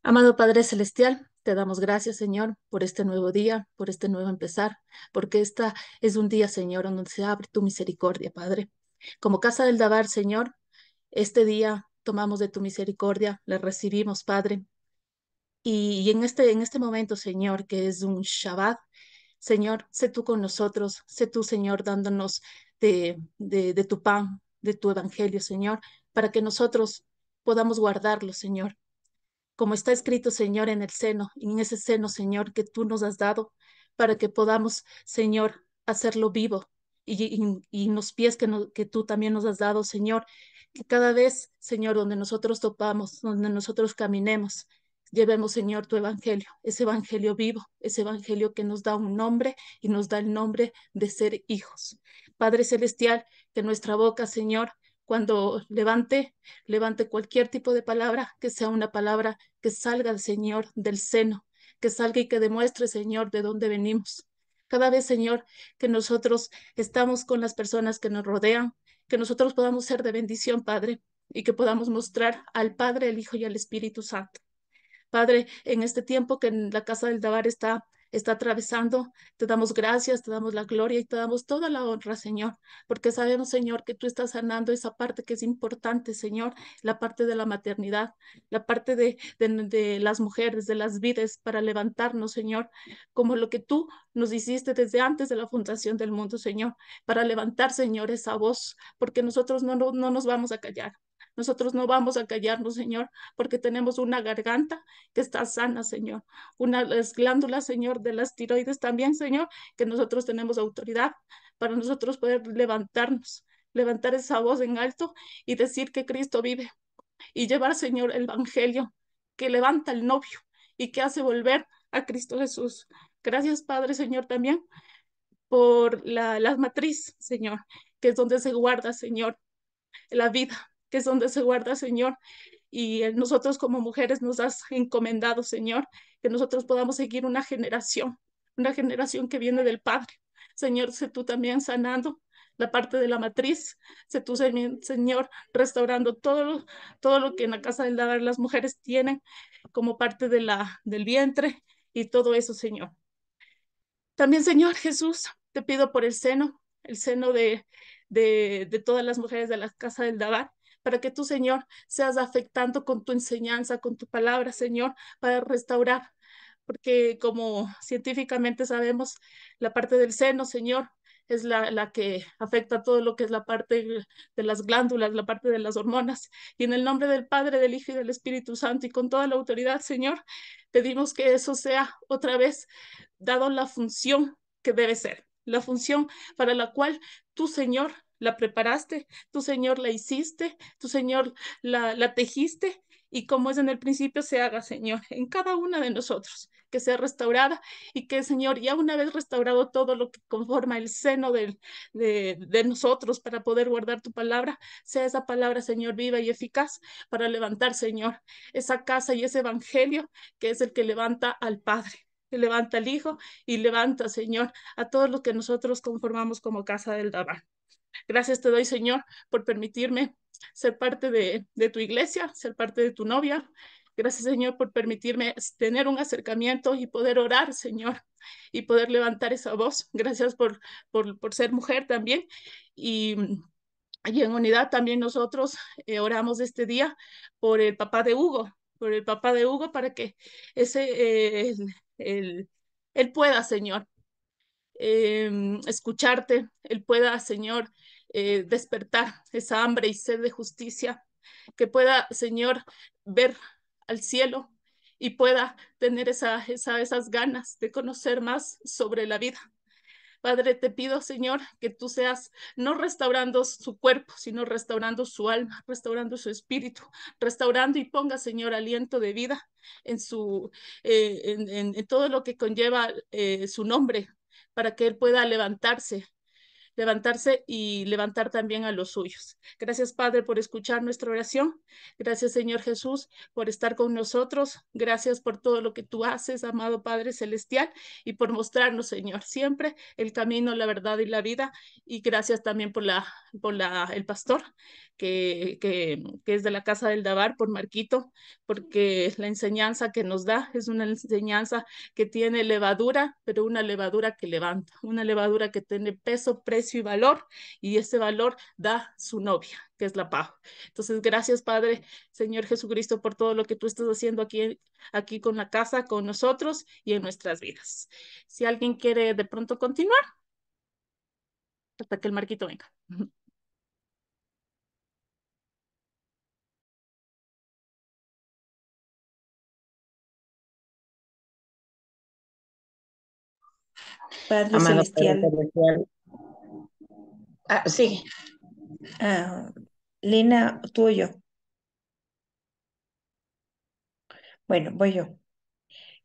Amado Padre Celestial, te damos gracias, Señor, por este nuevo día, por este nuevo empezar, porque esta es un día, Señor, en donde se abre tu misericordia, Padre. Como casa del Dabar, Señor, este día tomamos de tu misericordia, la recibimos, Padre. Y en este momento, Señor, que es un Shabbat, Señor, sé tú con nosotros, sé tú, Señor, dándonos de tu pan, de tu evangelio, Señor, para que nosotros podamos guardarlo, Señor como está escrito, Señor, en el seno, en ese seno, Señor, que tú nos has dado, para que podamos, Señor, hacerlo vivo. Y los pies que tú también nos has dado, Señor, que cada vez, Señor, donde nosotros topamos, donde nosotros caminemos, llevemos, Señor, tu evangelio, ese evangelio vivo, ese evangelio que nos da un nombre y nos da el nombre de ser hijos. Padre Celestial, que nuestra boca, Señor, cuando levante cualquier tipo de palabra, que sea una palabra que salga del Señor, del seno, que salga y que demuestre, Señor, de dónde venimos. Cada vez, Señor, que nosotros estamos con las personas que nos rodean, que nosotros podamos ser de bendición, Padre, y que podamos mostrar al Padre, al Hijo y al Espíritu Santo. Padre, en este tiempo que en la casa del Dabar está atravesando, te damos gracias, te damos la gloria y te damos toda la honra, Señor, porque sabemos, Señor, que tú estás sanando esa parte que es importante, Señor, la parte de la maternidad, la parte de las mujeres, de las vidas, para levantarnos, Señor, como lo que tú nos hiciste desde antes de la fundación del mundo, Señor, para levantar, Señor, esa voz, porque nosotros no nos vamos a callar. Nosotros no vamos a callarnos, Señor, porque tenemos una garganta que está sana, Señor. Las glándulas, Señor, de las tiroides también, Señor, que nosotros tenemos autoridad para nosotros poder levantarnos, levantar esa voz en alto y decir que Cristo vive y llevar, Señor, el Evangelio que levanta al novio y que hace volver a Cristo Jesús. Gracias, Padre, Señor, también por la matriz, Señor, que es donde se guarda, Señor, la vida, que es donde se guarda, Señor, y nosotros como mujeres nos has encomendado, Señor, que nosotros podamos seguir una generación que viene del Padre. Señor, sé tú también sanando la parte de la matriz, sé tú, Señor, restaurando todo lo que en la casa del Dabar las mujeres tienen como parte del vientre y todo eso, Señor. También, Señor Jesús, te pido por el seno de todas las mujeres de la casa del Dabar, para que tú, Señor, seas afectando con tu enseñanza, con tu palabra, Señor, para restaurar. Porque como científicamente sabemos, la parte del seno, Señor, es la que afecta todo lo que es la parte de las glándulas, la parte de las hormonas. Y en el nombre del Padre, del Hijo y del Espíritu Santo, y con toda la autoridad, Señor, pedimos que eso sea otra vez dado la función que debe ser, la función para la cual tú, Señor, la preparaste, tú, Señor, la hiciste, tú, Señor, la tejiste y como es en el principio se haga, Señor, en cada una de nosotros, que sea restaurada y que, Señor, ya una vez restaurado todo lo que conforma el seno de nosotros para poder guardar tu palabra, sea esa palabra, Señor, viva y eficaz para levantar, Señor, esa casa y ese evangelio que es el que levanta al Padre, que levanta al Hijo y levanta, Señor, a todos los que nosotros conformamos como casa del Dabar. Gracias te doy, Señor, por permitirme ser parte de tu iglesia, ser parte de tu novia. Gracias, Señor, por permitirme tener un acercamiento y poder orar, Señor, y poder levantar esa voz. Gracias por ser mujer también. Y, y en unidad también nosotros oramos este día por el papá de Hugo, por el papá de Hugo para que ese, el- él pueda, Señor, escucharte, Él pueda, Señor, despertar esa hambre y sed de justicia, que pueda, Señor, ver al cielo y pueda tener esas ganas de conocer más sobre la vida. Padre, te pido, Señor, que tú seas no restaurando su cuerpo, sino restaurando su alma, restaurando su espíritu, restaurando y ponga, Señor, aliento de vida en todo lo que conlleva su nombre, para que Él pueda levantarse levantarse y levantar también a los suyos. Gracias, Padre, por escuchar nuestra oración. Gracias, Señor Jesús, por estar con nosotros. Gracias por todo lo que tú haces, amado Padre Celestial, y por mostrarnos, Señor, siempre el camino, la verdad y la vida. Y gracias también el pastor que es de la Casa del Dabar, por Marquito, porque la enseñanza que nos da es una enseñanza que tiene levadura, pero una levadura que levanta, una levadura que tiene peso, precio y valor, y ese valor da su novia, que es la paz. Entonces, gracias, Padre, Señor Jesucristo, por todo lo que tú estás haciendo aquí con la casa, con nosotros y en nuestras vidas. Si alguien quiere de pronto continuar, hasta que el Marquito venga. Padre Amado Padre Celestial, Celestial. Sí, ah, Lina, tú o yo. Bueno, voy yo.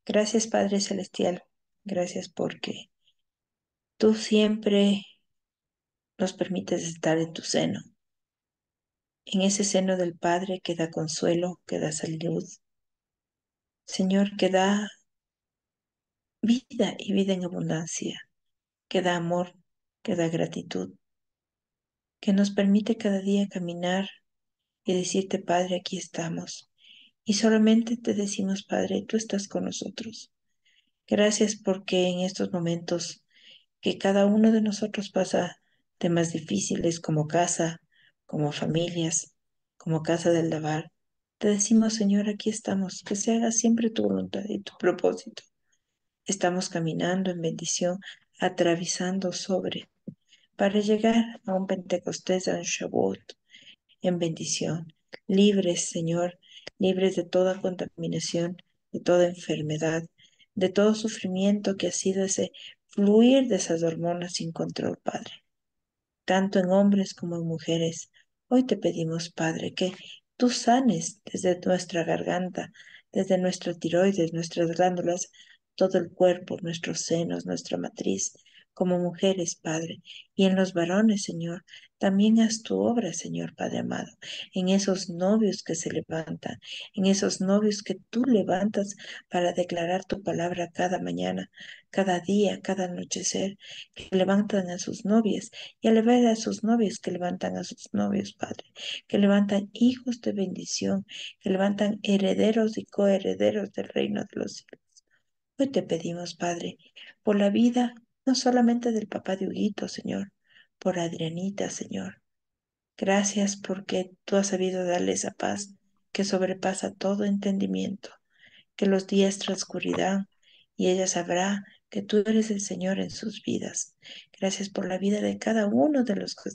Gracias, Padre Celestial. Gracias porque tú siempre nos permites estar en tu seno, en ese seno del Padre que da consuelo, que da salud, Señor, que da vida y vida en abundancia, que da amor, que da gratitud, que nos permite cada día caminar y decirte, Padre, aquí estamos. Y solamente te decimos, Padre, tú estás con nosotros. Gracias porque en estos momentos que cada uno de nosotros pasa temas difíciles como casa, como familias, como casa del lavar, te decimos, Señor, aquí estamos, que se haga siempre tu voluntad y tu propósito. Estamos caminando en bendición, atravesando sobre, para llegar a un Pentecostés, a un Shavuot, en bendición, libres, Señor, libres de toda contaminación, de toda enfermedad, de todo sufrimiento que ha sido ese fluir de esas hormonas sin control, Padre, tanto en hombres como en mujeres. Hoy te pedimos, Padre, que tú sanes desde nuestra garganta, desde nuestra tiroides, nuestras glándulas, todo el cuerpo, nuestros senos, nuestra matriz, como mujeres, Padre, y en los varones, Señor. También haz tu obra, Señor Padre amado, en esos novios que se levantan, en esos novios que tú levantas para declarar tu palabra cada mañana, cada día, cada anochecer, que levantan a sus novias y al ver a sus novios que levantan a sus novios, Padre, que levantan hijos de bendición, que levantan herederos y coherederos del reino de los cielos. Hoy te pedimos, Padre, por la vida no solamente del papá de Huguito, Señor, por Adrianita, Señor. Gracias porque tú has sabido darle esa paz que sobrepasa todo entendimiento, que los días transcurrirán y ella sabrá que tú eres el Señor en sus vidas. Gracias por la vida de cada uno de los que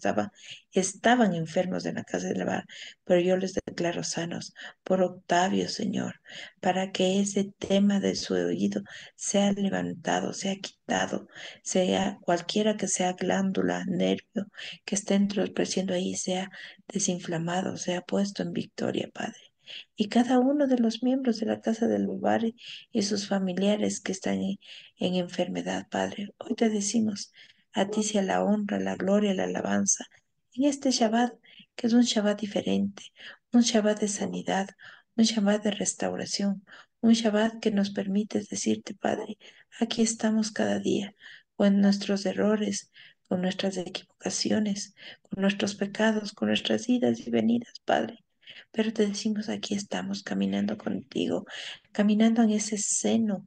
estaban enfermos en la casa de lavar, pero yo les declaro sanos. Por Octavio, Señor, para que ese tema de su oído sea levantado, sea quitado, sea cualquiera que sea glándula, nervio que esté entorpeciendo ahí, sea desinflamado, sea puesto en victoria, Padre y cada uno de los miembros de la casa del lugar y sus familiares que están en enfermedad, Padre. Hoy te decimos, a ti sea la honra, la gloria, la alabanza en este Shabbat, que es un Shabbat diferente, un Shabbat de sanidad, un Shabbat de restauración, un Shabbat que nos permite decirte, Padre, aquí estamos cada día, con nuestros errores, con nuestras equivocaciones, con nuestros pecados, con nuestras idas y venidas, Padre. Pero te decimos, aquí estamos caminando contigo, caminando en ese seno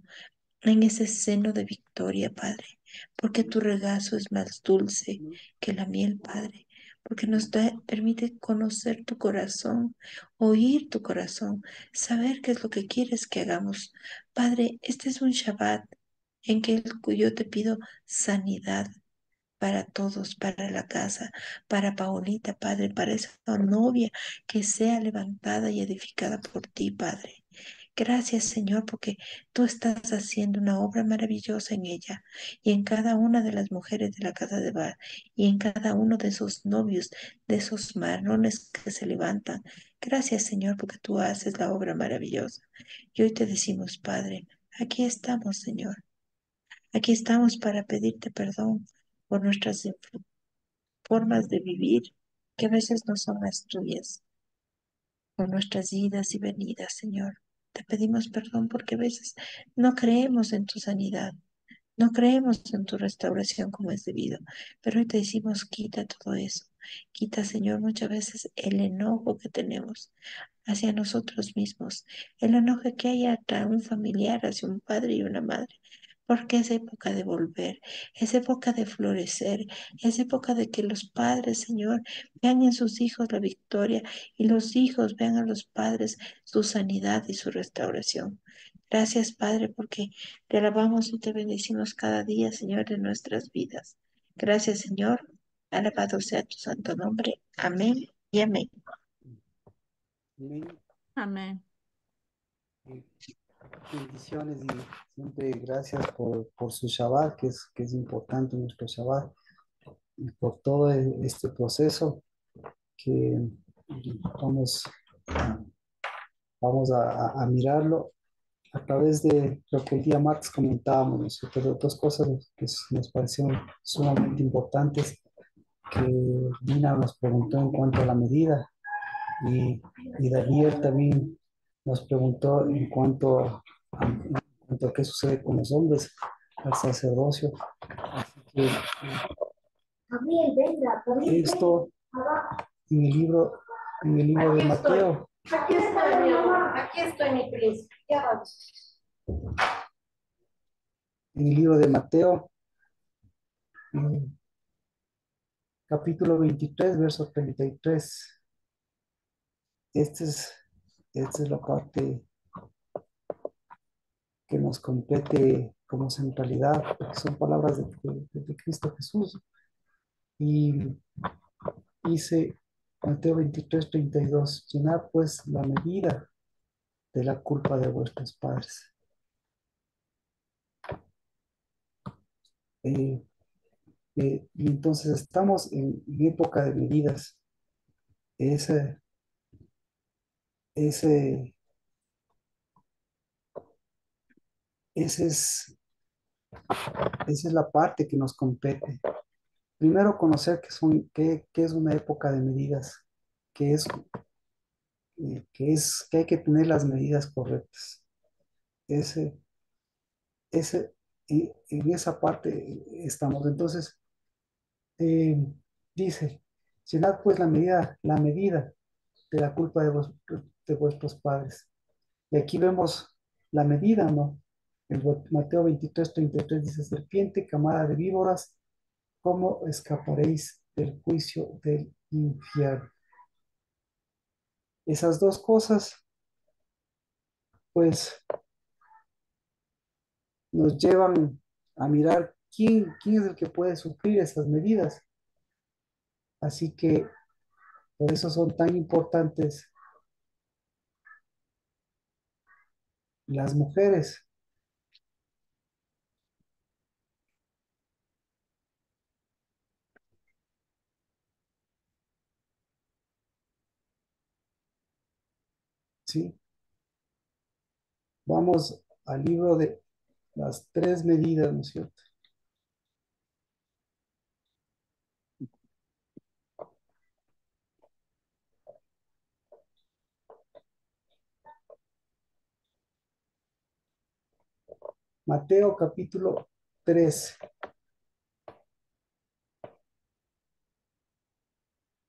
de victoria, Padre, porque tu regazo es más dulce que la miel, Padre, porque permite conocer tu corazón, oír tu corazón, saber qué es lo que quieres que hagamos. Padre, este es un Shabbat en que yo te pido sanidad para todos, para la casa, para Paolita, Padre, para esa novia que sea levantada y edificada por ti, Padre. Gracias, Señor, porque tú estás haciendo una obra maravillosa en ella y en cada una de las mujeres de la casa de Bar y en cada uno de esos novios, de esos varones que se levantan. Gracias, Señor, porque tú haces la obra maravillosa. Y hoy te decimos, Padre, aquí estamos, Señor. Aquí estamos para pedirte perdón por nuestras formas de vivir que a veces no son las tuyas, por nuestras idas y venidas, Señor. Te pedimos perdón porque a veces no creemos en tu sanidad, no creemos en tu restauración como es debido, pero hoy te decimos, quita todo eso. Quita, Señor, muchas veces el enojo que tenemos hacia nosotros mismos, el enojo que hay hacia un familiar, hacia un padre y una madre, porque es época de volver, es época de florecer, es época de que los padres, Señor, vean en sus hijos la victoria y los hijos vean a los padres su sanidad y su restauración. Gracias, Padre, porque te alabamos y te bendecimos cada día, Señor, de nuestras vidas. Gracias, Señor. Alabado sea tu santo nombre. Amén y amén. Amén. Amén. Eh, Bendiciones y siempre gracias por su Shabbat, que es importante nuestro Shabbat, y por todo este proceso que vamos, vamos a mirarlo a través de lo que el día martes comentábamos, ¿no es cierto? Dos cosas que nos parecieron sumamente importantes que Dina nos preguntó en cuanto a la medida y, y Daniel también nos preguntó en cuanto a qué sucede con los hombres, al sacerdocio. Así que esto en el libro, en el libro de Mateo, Aquí estoy, mi amor. Aquí estoy, mi príncipe. Ya vamos. en el libro de Mateo, en capítulo 23 verso 33. Este es, esta es la parte que nos compete como centralidad, porque son palabras de Cristo Jesús. Y dice Mateo 23:32, llenad pues la medida de la culpa de vuestros padres. Eh, y entonces estamos en época de medidas. Ese, ese, ese es, esa es la parte que nos compete. Primero conocer que es una época de medidas, que es, que hay que tener las medidas correctas. Ese, en esa parte estamos. Entonces, eh, dice, llenad pues la medida de la culpa de vuestros padres. Y aquí vemos la medida, ¿no? En Mateo 23:33 dice, serpiente, camada de víboras, ¿cómo escaparéis del juicio del infierno? Esas dos cosas, pues, nos llevan a mirar quién es el que puede sufrir esas medidas. Así que por eso son tan importantes las mujeres, ¿sí? Vamos al libro de las tres medidas, ¿no es cierto? Mateo capítulo 13.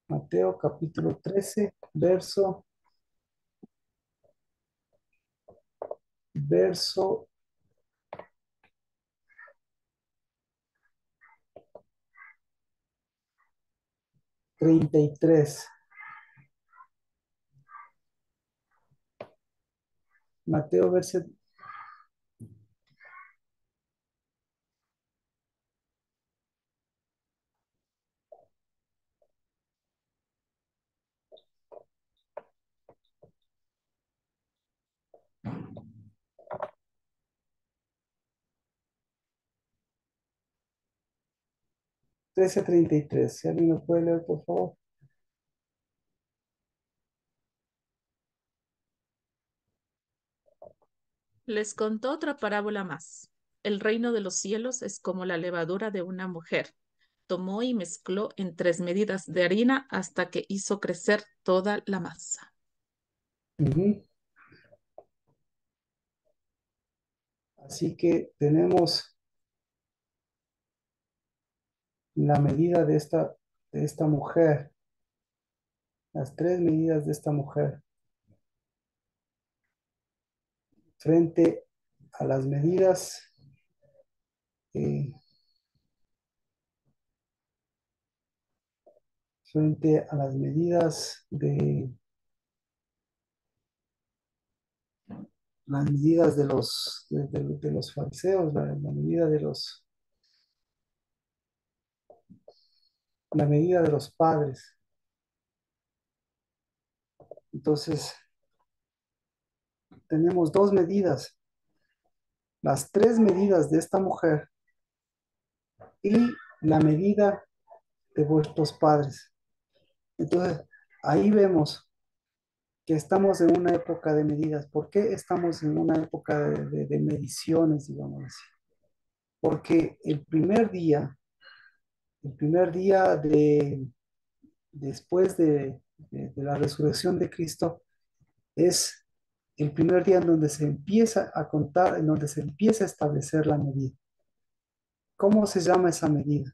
Mateo capítulo 13, verso 33. Mateo verso 13:33. Si alguien lo puede leer, por favor. Les contó otra parábola más. El reino de los cielos es como la levadura de una mujer tomó y mezcló en 3 medidas de harina hasta que hizo crecer toda la masa. Ujú. Así que tenemos la medida de esta mujer, las 3 medidas de esta mujer, frente a las medidas eh, frente a las medidas de de los fariseos, la medida de los padres. Entonces, tenemos 2 medidas, las 3 medidas de esta mujer y la medida de vuestros padres. Entonces, ahí vemos que estamos en una época de medidas. ¿Por qué estamos en una época de mediciones, digamos así? Porque el primer día después de la resurrección de Cristo, es el primer día en donde se empieza a contar, en donde se empieza a establecer la medida. ¿Cómo se llama esa medida?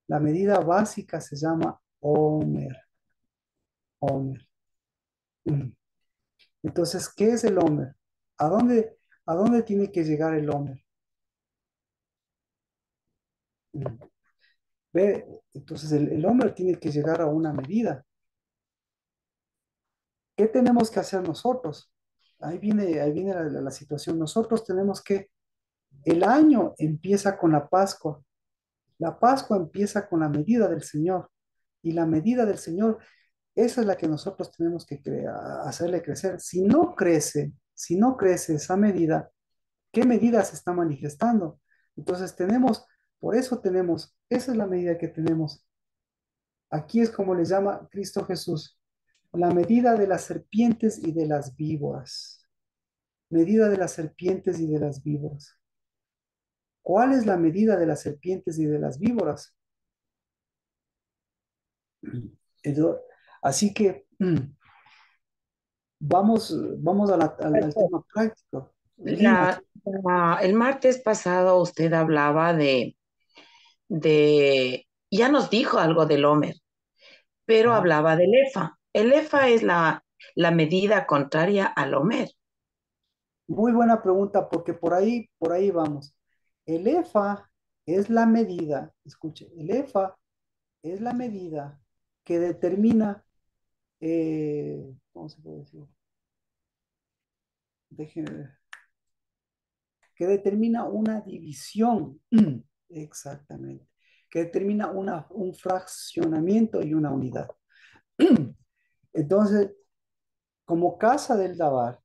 La medida básica se llama Omer. Omer. Mm. Entonces, ¿qué es el Omer? ¿A a dónde tiene que llegar el Omer? Mm. Ve, entonces el Omer tiene que llegar a una medida. ¿Qué tenemos que hacer nosotros? Ahí viene la situación. Nosotros tenemos que, el año empieza con la Pascua. La Pascua empieza con la medida del Señor. Y la medida del Señor, esa es la que nosotros tenemos que hacerle crecer. Si no crece esa medida, ¿qué medida se está manifestando? Entonces por eso tenemos, esa es la medida que tenemos. Aquí es como le llama Cristo Jesús, la medida de las serpientes y de las víboras. Medida de las serpientes y de las víboras. ¿Cuál es la medida de las serpientes y de las víboras? Edo- Así que vamos al tema práctico. Lina, El martes pasado usted hablaba ya nos dijo algo del Homer, pero ah, hablaba del EFA. El EFA es la medida contraria al Homer. muy buena pregunta porque por ahí vamos. El EFA es la medida, escuche, el EFA es la medida que determina, ¿cómo se puede decir? Déjenme ver. Que determina una división, exactamente, que determina un fraccionamiento y una unidad. Entonces, como casa del Dabar,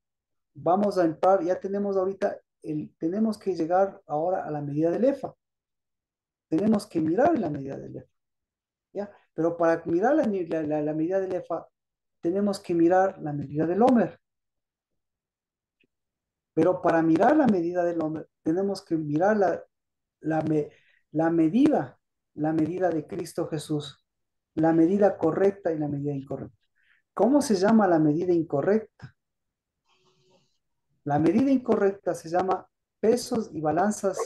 vamos a entrar, ya tenemos ahorita, tenemos que llegar ahora a la medida del EFA. Tenemos que mirar la medida del EFA, ¿ya? Pero para mirar la medida del EFA, tenemos que mirar la medida del Homer. Pero para mirar la medida del Homer, tenemos que mirar la, me- la medida, la medida de Cristo Jesús, la medida correcta y la medida incorrecta. ¿Cómo se llama la medida incorrecta? La medida incorrecta se llama pesos y balanzas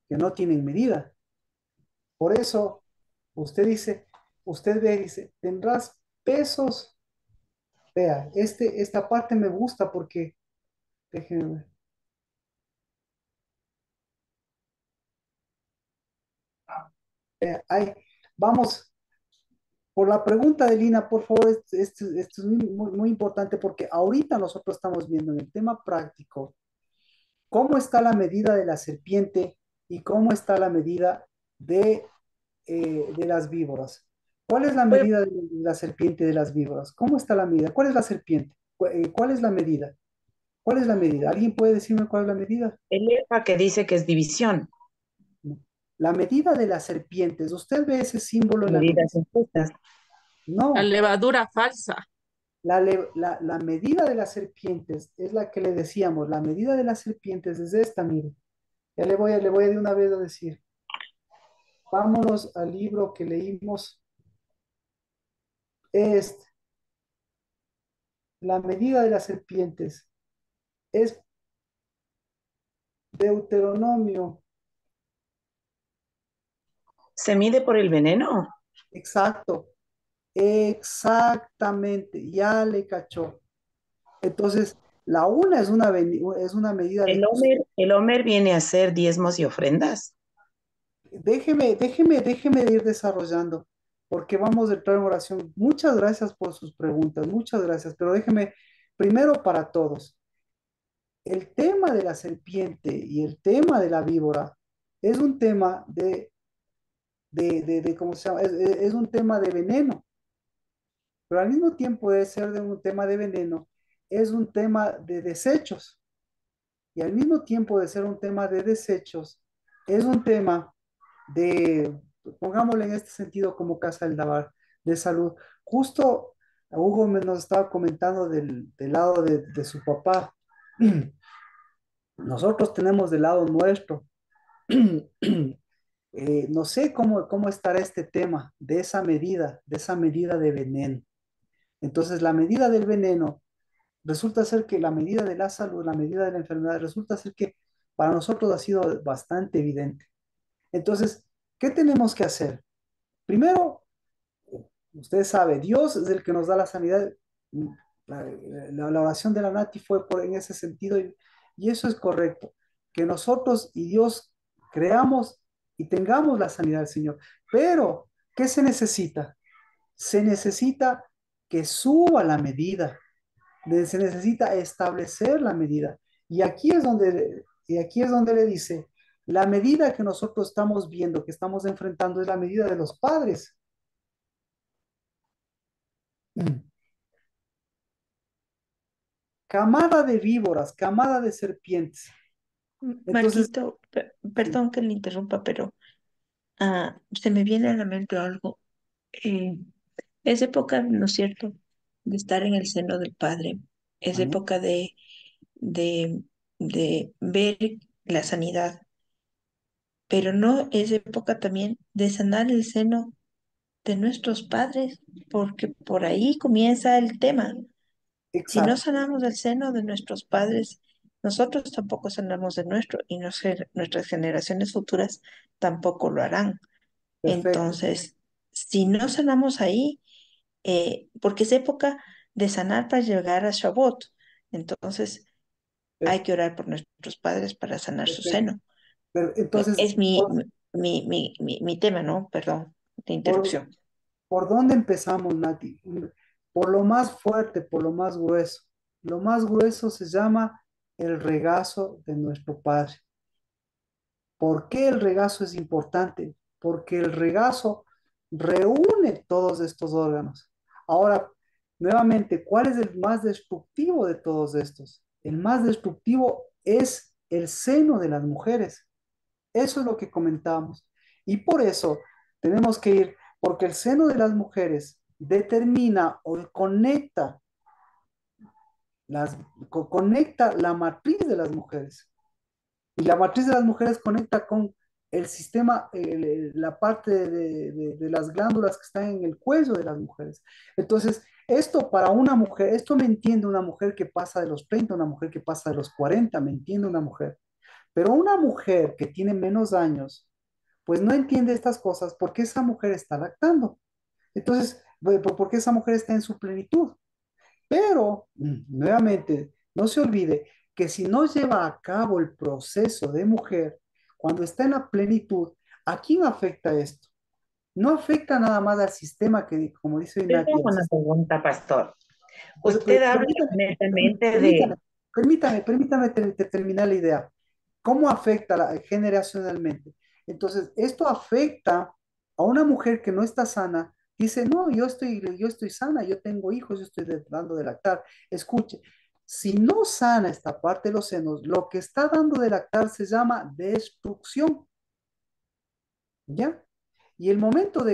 que no tienen medida. Por eso, usted dice, usted ve, dice, tendrás pesos. Vea, esta parte me gusta porque, déjenme ver. Vea, vamos, por la pregunta de Lina, por favor, esto es muy importante porque ahorita nosotros estamos viendo en el tema práctico cómo está la medida de la serpiente y cómo está la medida de las víboras. ¿Cuál es la Pues medida de la serpiente y de las víboras? ¿Cómo está la medida? ¿Cuál es la serpiente? ¿Cuál es la medida? ¿Cuál es la medida? ¿Alguien puede decirme cuál es la medida? el EFA que dice que es división, No. La medida de las serpientes. ¿Usted ve ese símbolo en la medidas medición? injustas. La No. levadura falsa. La medida de las serpientes es la que le decíamos. La medida de las serpientes es esta, mire. Ya le voy a de una vez a decir. vámonos al libro que leímos, este, la medida de las serpientes, es Deuteronomio, ¿Se mide por el veneno? exacto, exactamente, ya le cachó. Entonces, la una es una medida de El Homer viene a ser diezmos y ofrendas. déjeme de ir desarrollando, porque vamos a entrar en oración. Muchas gracias por sus preguntas, muchas gracias, pero déjeme primero para todos. El tema de la serpiente y el tema de la víbora es un tema ¿cómo se llama? Es un tema de veneno, pero al mismo tiempo de ser de un tema de veneno, es un tema de desechos. Y al mismo tiempo de ser un tema de desechos, es un tema de, pongámoslo en este sentido como Casa del Dabar, de salud. Justo Hugo nos estaba comentando del lado de su papá. Nosotros tenemos del lado nuestro. No sé cómo estará este tema de esa medida de veneno. Entonces, la medida del veneno resulta ser que la medida de la salud, la medida de la enfermedad, resulta ser que para nosotros ha sido bastante evidente. Entonces, ¿qué tenemos que hacer? Primero, usted sabe, Dios es el que nos da la sanidad. La, la oración de la Nati fue en ese sentido y eso es correcto. Que nosotros y Dios creamos y tengamos la sanidad del Señor. Pero, ¿qué se necesita? Se necesita que suba la medida, se necesita establecer la medida. Y aquí es donde le dice, la medida que nosotros estamos viendo, que estamos enfrentando, es la medida de los padres. Camada de víboras, camada de serpientes. Entonces, Marquito, sí, perdón que le interrumpa, pero se me viene a la mente algo. Eh, es época, ¿no es cierto?, de estar en el seno del Padre. Es amén. época de, de ver la sanidad, pero no es época también de sanar el seno de nuestros padres, porque por ahí comienza el tema. Si no Exacto, sanamos el seno de nuestros padres, nosotros tampoco sanamos de nuestro y nuestras generaciones futuras tampoco lo harán. perfecto. Entonces, si no sanamos ahí, porque es época de sanar para llegar a Shavuot, entonces hay per- que orar por nuestros padres para sanar su Perfecto. seno. Entonces, Es mi tema, ¿no? Perdón, de ¿por, interrupción. por dónde empezamos, Nati? Por lo más fuerte, por lo más grueso. Lo más grueso se llama el regazo de nuestro Padre. ¿Por qué el regazo es importante? Porque el regazo reúne todos estos órganos. Ahora, nuevamente, ¿cuál es el más destructivo de todos estos? El más destructivo es el seno de las mujeres. Eso es lo que comentábamos. Y por eso tenemos que ir, porque el seno de las mujeres determina o conecta, conecta la matriz de las mujeres. Y la matriz de las mujeres conecta con el sistema, la parte de las glándulas que están en el cuello de las mujeres. Entonces, esto para una mujer, esto me entiende una mujer que pasa de los 30, una mujer que pasa de los 40, me entiende una mujer. Pero una mujer que tiene menos años, pues no entiende estas cosas porque esa mujer está lactando. Entonces, porque esa mujer está en su plenitud. Pero, nuevamente, no se olvide que si no lleva a cabo el proceso de mujer, cuando está en la plenitud, ¿a quién afecta esto? No afecta nada más al sistema que, como dice Yo Iñaki, tengo una pregunta, pastor. Usted habla permítame, netamente permítame, de, permítame terminar la idea. ¿Cómo afecta generacionalmente? Entonces, esto afecta a una mujer que no está sana. Dice, no, yo estoy sana, yo tengo hijos, yo estoy dando de lactar. Escuche, si no sana esta parte de los senos, lo que está dando de lactar se llama destrucción, ¿ya? Y el momento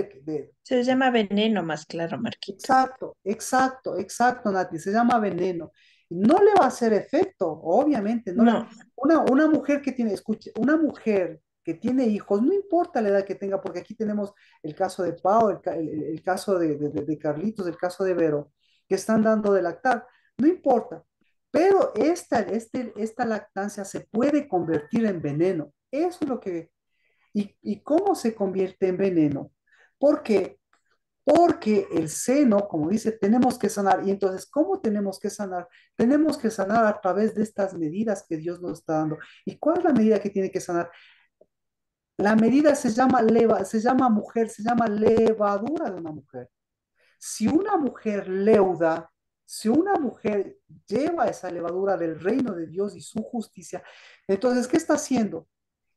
Se llama veneno más claro, Marquito. exacto, exacto, exacto, Nati, se llama veneno. Y no le va a hacer efecto, obviamente, no le, No, una mujer que tiene, escuche, una mujer que tiene hijos, no importa la edad que tenga, porque aquí tenemos el caso de Pau, el caso de Carlitos, el caso de Vero, que están dando de lactar, no importa. Pero esta lactancia se puede convertir en veneno. Eso es lo que... ¿Y cómo se convierte en veneno? Porque porque el seno, como dice, tenemos que sanar. Y entonces, ¿cómo tenemos que sanar? Tenemos que sanar a través de estas medidas que Dios nos está dando. ¿Y cuál es la medida que tiene que sanar? La medida se llama mujer, se llama levadura de una mujer. Si una mujer leuda, si una mujer lleva esa levadura del reino de Dios y su justicia, entonces, ¿qué está haciendo?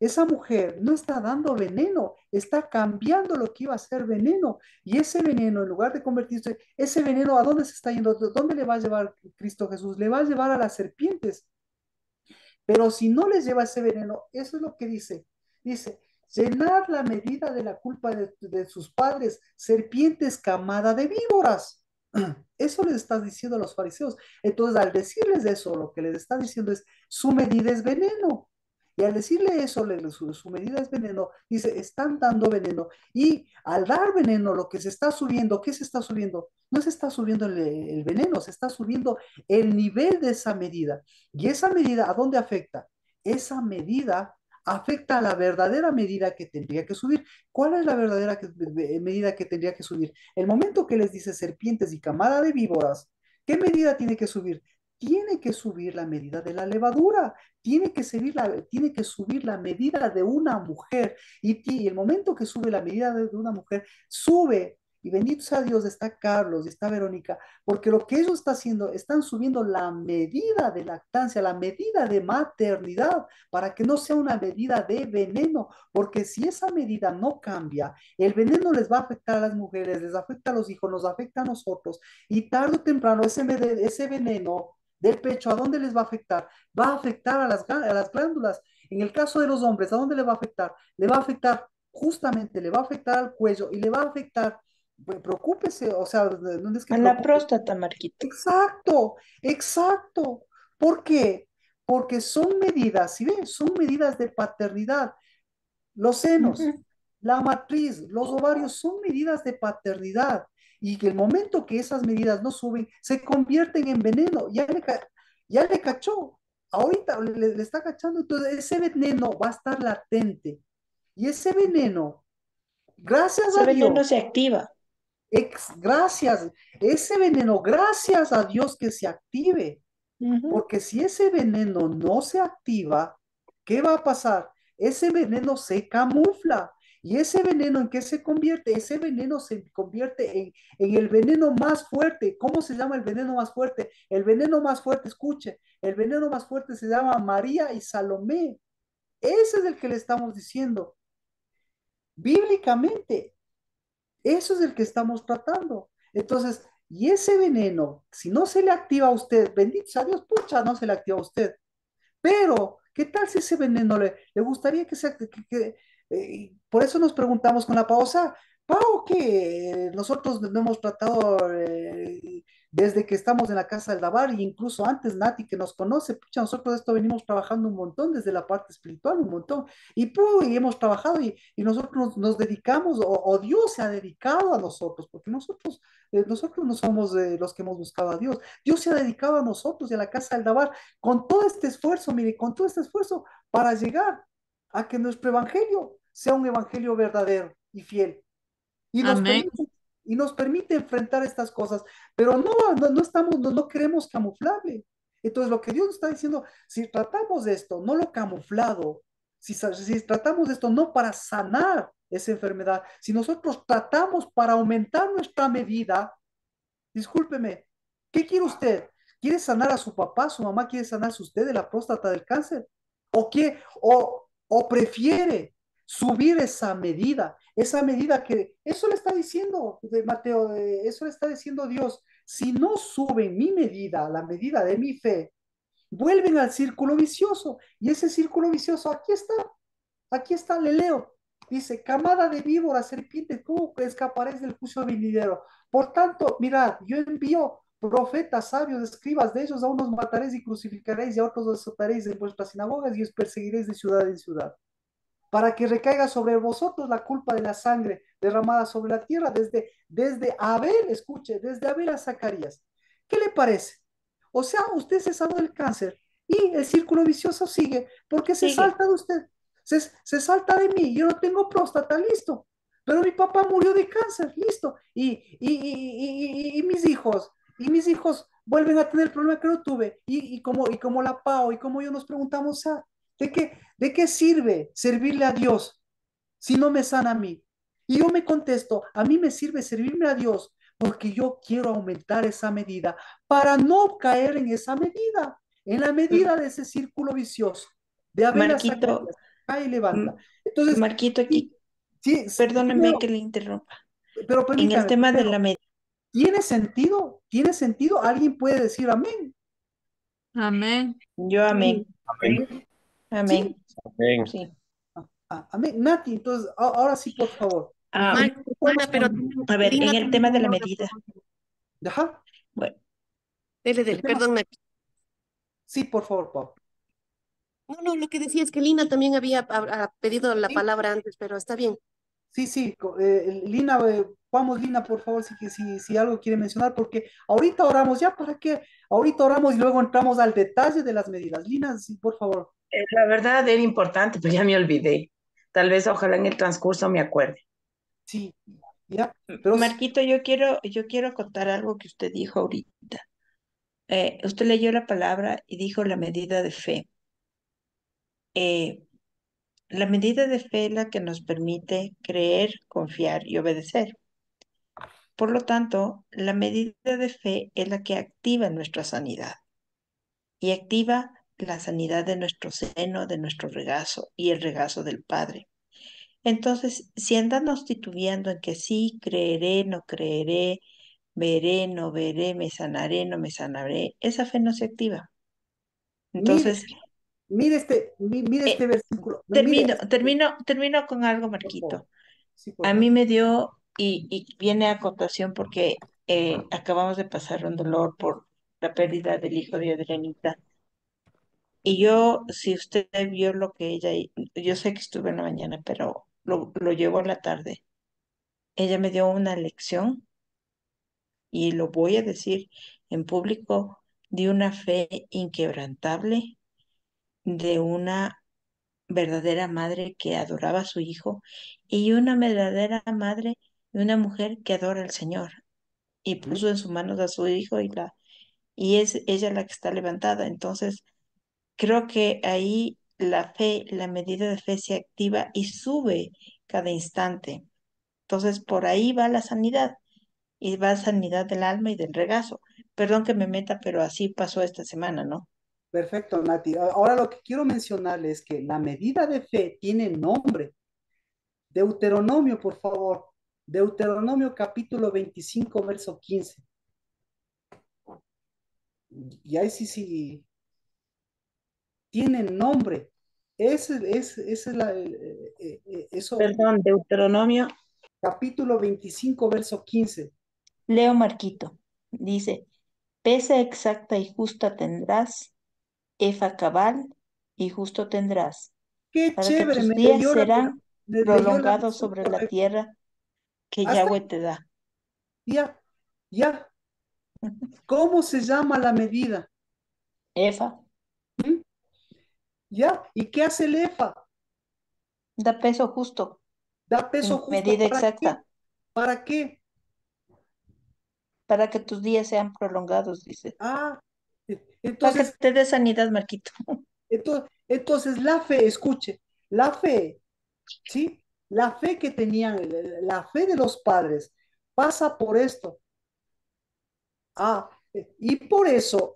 Esa mujer no está dando veneno, está cambiando lo que iba a ser veneno. Y ese veneno, en lugar de convertirse, ese veneno, ¿a dónde se está yendo? ¿Dónde le va a llevar Cristo Jesús? Le va a llevar a las serpientes. Pero si no les lleva ese veneno, eso es lo que dice. Dice, llenar la medida de la culpa de sus padres, serpientes camada de víboras. Eso les está diciendo a los fariseos. Entonces, al decirles eso, lo que les está diciendo es, su medida es veneno. Y al decirle eso, su medida es veneno, dice, están dando veneno. Y al dar veneno, lo que se está subiendo, ¿qué se está subiendo? No se está subiendo el veneno, se está subiendo el nivel de esa medida. ¿Y esa medida a dónde afecta? Esa medida afecta a la verdadera medida que tendría que subir. ¿Cuál es la verdadera medida que tendría que subir? El momento que les dice serpientes y camada de víboras, ¿qué medida tiene que subir? Tiene que subir la medida de la levadura, tiene que subir la medida de una mujer. Y el momento que sube la medida de una mujer, sube, y bendito sea Dios, está Carlos, está Verónica, porque lo que ellos están haciendo, están subiendo la medida de lactancia, la medida de maternidad, para que no sea una medida de veneno, porque si esa medida no cambia, el veneno les va a afectar a las mujeres, les afecta a los hijos, nos afecta a nosotros, y tarde o temprano ese veneno del pecho, ¿a dónde les va a afectar? Va a afectar a las glándulas. En el caso de los hombres, ¿a dónde le va a afectar? Le va a afectar, justamente, le va a afectar al cuello y le va a afectar, pues, preocúpese, o sea, no es que A la preocupe. próstata, Marquito. Exacto, exacto. ¿Por qué? Porque son medidas, ¿sí ven? Son medidas de paternidad. Los senos, Ujú. la matriz, los ovarios son medidas de paternidad. Y que el momento que esas medidas no suben, se convierten en veneno. Ya le cachó. Ahorita le está cachando. Entonces, ese veneno va a estar latente. Y ese veneno, gracias Ese a veneno Dios, se activa. gracias, ese veneno, gracias a Dios que se active. Ujú. Porque si ese veneno no se activa, ¿qué va a pasar? Ese veneno se camufla. ¿Y ese veneno en qué se convierte? Ese veneno se convierte en el veneno más fuerte. ¿Cómo se llama el veneno más fuerte? El veneno más fuerte, escuche, el veneno más fuerte se llama María y Salomé. Ese es el que le estamos diciendo. Bíblicamente, eso es el que estamos tratando. Entonces, y ese veneno, si no se le activa a usted, bendito sea Dios, pucha, no se le activa a usted. Pero, ¿qué tal si ese veneno le gustaría que sea, por eso nos preguntamos con la Pau, o sea, Pau, que nosotros no hemos tratado desde que estamos en la casa del Dabar, e incluso antes Nati, que nos conoce, pucha, nosotros esto venimos trabajando un montón desde la parte espiritual, un montón, y hemos trabajado y nosotros nos dedicamos, o Dios se ha dedicado a nosotros, porque nosotros no somos los que hemos buscado a Dios, Dios se ha dedicado a nosotros y a la casa del Dabar con todo este esfuerzo, mire, con todo este esfuerzo para llegar a que nuestro evangelio sea un evangelio verdadero y fiel. Y nos Amén. permite, y nos permite enfrentar estas cosas, pero no estamos, no queremos camuflarle. Entonces, lo que Dios nos está diciendo, si tratamos de esto, no lo camuflado, si tratamos de esto no para sanar esa enfermedad, si nosotros tratamos para aumentar nuestra medida, discúlpeme, ¿qué quiere usted? ¿Quiere sanar a su papá, su mamá quiere sanarse usted de la próstata del cáncer? ¿O prefiere subir esa medida que, eso le está diciendo de Mateo, eso le está diciendo Dios, si no suben mi medida, la medida de mi fe, vuelven al círculo vicioso, y ese círculo vicioso, aquí está, le leo. Dice, camada de víboras, serpientes, ¿cómo escaparéis del juicio venidero? Por tanto, mirad, yo envío profetas, sabios, escribas, de ellos a unos mataréis y crucificaréis, y a otros los azotaréis en vuestras sinagogas y os perseguiréis de ciudad en ciudad. para que recaiga sobre vosotros la culpa de la sangre derramada sobre la tierra desde Abel, escuche, desde Abel a Zacarías. ¿Qué le parece? O sea, usted se salvó del cáncer y el círculo vicioso sigue porque se Sigue. salta de usted, se salta de mí. Yo no tengo próstata, listo. Pero mi papá murió de cáncer, listo. Y mis hijos vuelven a tener el problema que no tuve. Y como la Pau y como yo nos preguntamos, ah, ¿de qué sirve servirle a Dios si no me sana a mí? Y yo me contesto, a mí me sirve servirme a Dios porque yo quiero aumentar esa medida para no caer en esa medida, en la medida de ese círculo vicioso, de Abel a Marquito, Zacarías, cae y levanta. M- Entonces, Marquito, aquí, sí, sí, perdóneme que primero, le interrumpa. pero En el permítame, tema de la primero, medida. ¿tiene sentido? ¿Tiene sentido? ¿Alguien puede decir amén? Amén. Yo amén. Amén. Sí, Amén. Amén. Sí. amén. Nati, entonces, ahora sí, por favor. Ah, Max, perdona, pero a ver, Lina en el también tema de la tenía una medida. pregunta. Ajá, Bueno, Dele, el dele, tema, perdón, Max. sí, por favor, Pau. No, no, lo que decía es que Lina también había pedido la Sí, palabra antes, pero está bien. sí, sí. Lina, vamos, Lina, por favor, si algo quiere mencionar, porque ahorita oramos, ¿ya para qué? Ahorita oramos y luego entramos al detalle de las medidas. Lina, sí, por favor. La verdad era importante, pero ya me olvidé. Tal vez ojalá en el transcurso me acuerde. Sí, ya, pero Marquito, yo quiero contar algo que usted dijo ahorita. Usted leyó la palabra y dijo la medida de fe. Eh, la medida de fe es la que nos permite creer, confiar y obedecer. Por lo tanto, la medida de fe es la que activa nuestra sanidad y activa la sanidad de nuestro seno, de nuestro regazo y el regazo del Padre. Entonces, si andamos titubeando en que sí, creeré, no creeré, veré, no veré, me sanaré, no me sanaré, esa fe no se activa. mire, Entonces, mire este eh, versículo. Mire, termino con algo, por favor. Marquito. Sí, por A mí favor. me dio, y viene a cotación porque acabamos de pasar un dolor por la pérdida del hijo de Adrianita. Y yo, si usted vio lo que yo sé que estuve en la mañana, pero lo llevo a la tarde. Ella me dio una lección, y lo voy a decir en público, de una fe inquebrantable, de una verdadera madre que adoraba a su hijo y una verdadera madre de una mujer que adora al Señor y ¿Mm? puso en sus manos a su hijo y es ella la que está levantada. Entonces, creo que ahí la fe, la medida de fe se activa y sube cada instante. Entonces, por ahí va la sanidad y va sanidad del alma y del regazo. Perdón que me meta, pero así pasó esta semana, ¿no? Perfecto, Nati. Ahora lo que quiero mencionarle es que la medida de fe tiene nombre. Deuteronomio, por favor. Deuteronomio capítulo 25, verso 15. Y ahí sí, sí, tiene nombre. Ese es eso, Perdón, Deuteronomio. capítulo 25, verso 15. Leo Marquito. Dice, pesa exacta y justa tendrás, efa cabal y justo tendrás, Qué para que chévere, tus me días leyó serán leyó la prolongados versión sobre la correcta. tierra que Hasta Yahweh te da. ya, ya. ¿Cómo se llama la medida? Efa, ¿Mm? ¿Ya? ¿Y qué hace el EFA? da peso justo, Da peso en justo. medida ¿Para qué? exacta, ¿Para qué? para que tus días sean prolongados, dice. Ah, Para que entonces, te dé sanidad, Marquito. entonces la fe, escuche, la fe, ¿sí? La fe que tenían, la fe de los padres pasa por esto. Ah, y por eso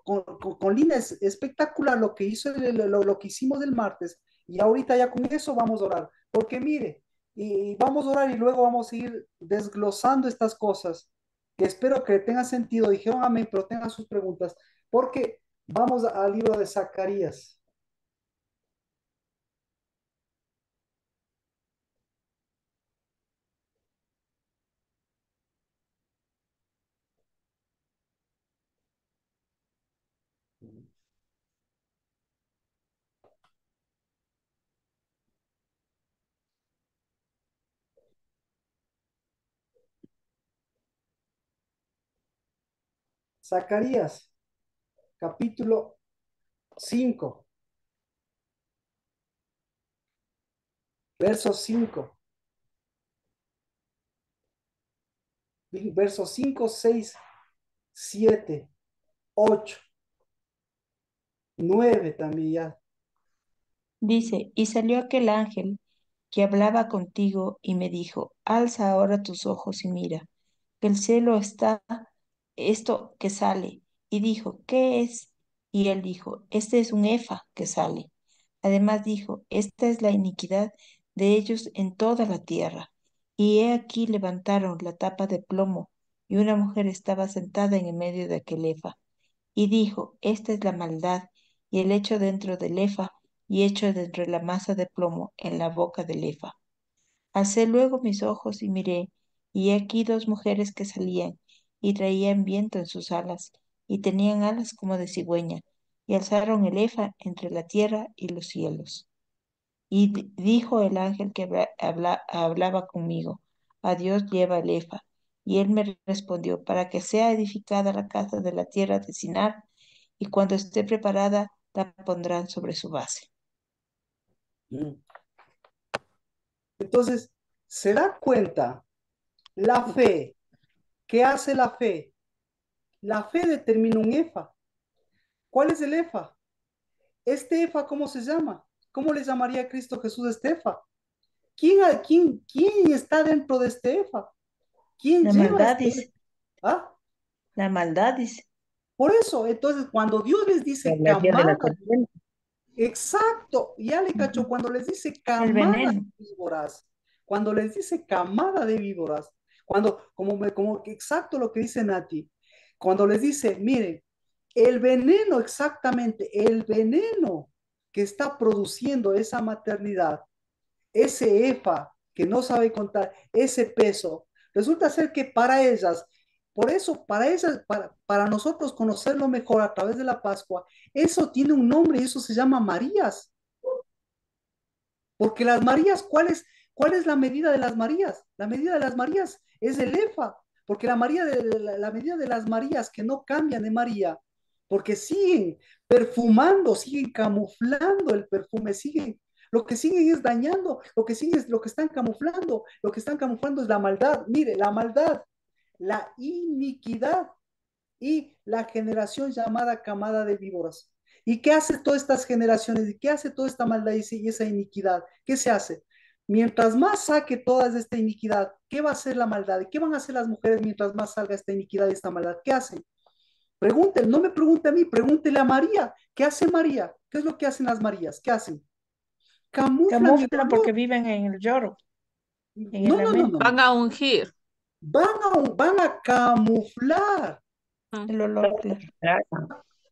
con Lina es espectacular lo que hizo, lo que hicimos el martes, y ahorita ya con eso vamos a orar, porque mire, y vamos a orar y luego vamos a ir desglosando estas cosas, que espero que tengan sentido, dijeron amén, pero tengan sus preguntas, porque vamos al libro de Zacarías. Zacarías, capítulo 5, verso 5, verso 5, 6, 7, 8, 9 también ya. Dice, y salió aquel ángel que hablaba contigo y me dijo, alza ahora tus ojos y mira, que el cielo está esto que sale. Y dijo, ¿qué es? Y él dijo, este es un efa que sale. Además dijo, esta es la iniquidad de ellos en toda la tierra. Y he aquí levantaron la tapa de plomo, y una mujer estaba sentada en el medio de aquel efa. Y dijo, esta es la maldad, y el hecho dentro del efa, y hecho dentro de la masa de plomo en la boca del efa. Alcé luego mis ojos y miré, y he aquí dos mujeres que salían, y traían viento en sus alas, y tenían alas como de cigüeña, y alzaron el efa entre la tierra y los cielos. Y dijo el ángel que hablaba conmigo, a Dios lleva el efa. Y él me respondió, para que sea edificada la casa de la tierra de Sinar, y cuando esté preparada, la pondrán sobre su base. Mm. Entonces, se da cuenta la fe. ¿Qué hace la fe? La fe determina un efa. ¿Cuál es el efa? Este efa, ¿cómo se llama? ¿Cómo le llamaría a Cristo Jesús este efa? ¿Quién está dentro de este efa? ¿Quién La lleva maldad este dice, efa? ¿Ah? la maldad dice, Por eso, entonces, cuando Dios les la dice gloria de la camada, serpiente. exacto, ya le cacho, Ujú. cuando les dice El camada veneno. de víboras, cuando les dice camada de víboras, como exacto lo que dice Nati, cuando les dice, miren, el veneno, exactamente, el veneno que está produciendo esa maternidad, ese EFA que no sabe contar, ese peso, resulta ser que para ellas, por eso, para nosotros conocerlo mejor a través de la Pascua, eso tiene un nombre y eso se llama Marías. Porque las Marías, cuál es la medida de las Marías? La medida de las Marías es el EFA, porque la medida de las Marías que no cambian de María, porque siguen perfumando, siguen camuflando el perfume, lo que siguen es dañando, lo que siguen es lo que están camuflando, lo que están camuflando es la maldad, mire, la maldad, la iniquidad y la generación llamada camada de víboras. ¿Y qué hace todas estas generaciones? ¿Y qué hace toda esta maldad y esa iniquidad? ¿Qué se hace? Mientras más saque toda esta iniquidad, ¿qué va a hacer la maldad? ¿Y qué van a hacer las mujeres mientras más salga esta iniquidad y esta maldad? ¿Qué hacen? Pregúntenle, no me pregunte a mí, pregúntele a María. ¿Qué hace María? ¿Qué es lo que hacen las Marías? ¿Qué hacen? Camuflan el Camuflan porque olor. viven en el lloro, en el No, no, no, lamento, no, no. Van a ungir. Van a camuflar. Mm. el olor, claro.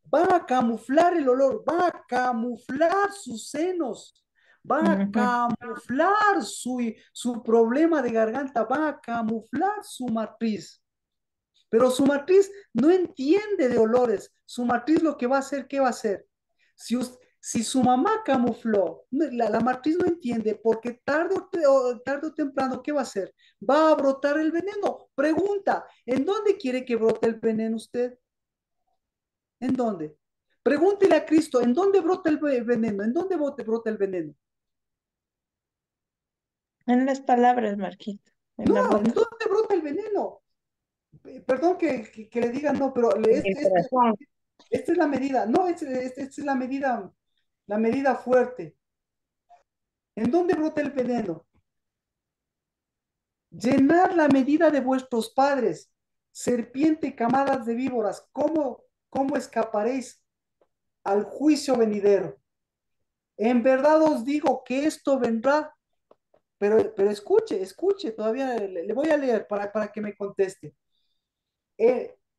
Van a camuflar el olor, van a camuflar sus senos, van a Ujú. camuflar su problema de garganta, van a camuflar su matriz. Pero su matriz no entiende de olores. Su matriz lo que va a hacer, ¿qué va a hacer? Si su mamá camufló, la matriz no entiende porque tarde o temprano, ¿qué va a hacer? Va a brotar el veneno. Pregunta, ¿en dónde quiere que brote el veneno usted? ¿En dónde? Pregúntele a Cristo, ¿en dónde brota el veneno? ¿En dónde brota el veneno? En las palabras, Marquito, en No, la ¿en boca, dónde brota el veneno? Perdón que le digan no, pero en el corazón. esta es la medida. No, esta es la medida fuerte. ¿En dónde brota el veneno? Llenar la medida de vuestros padres, serpiente, camadas de víboras. ¿Cómo escaparéis al juicio venidero? En verdad os digo que esto vendrá. Pero escuche, todavía le voy a leer para que me conteste.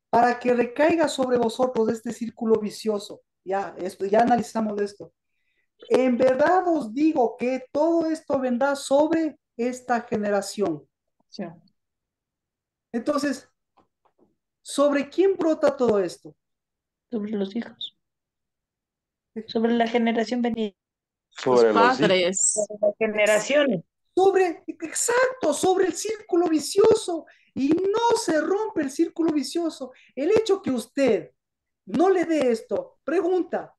Para que recaiga sobre vosotros este círculo vicioso. Ya analizamos esto. En verdad os digo que todo esto vendrá sobre esta generación. Sí. Entonces, ¿sobre quién brota todo esto? Sobre los hijos, sobre la generación venida, Los Sobre los hijos. padres. sobre las generaciones. Exacto, sobre el círculo vicioso. y no se rompe el círculo vicioso. El hecho que usted no le dé esto, pregunta,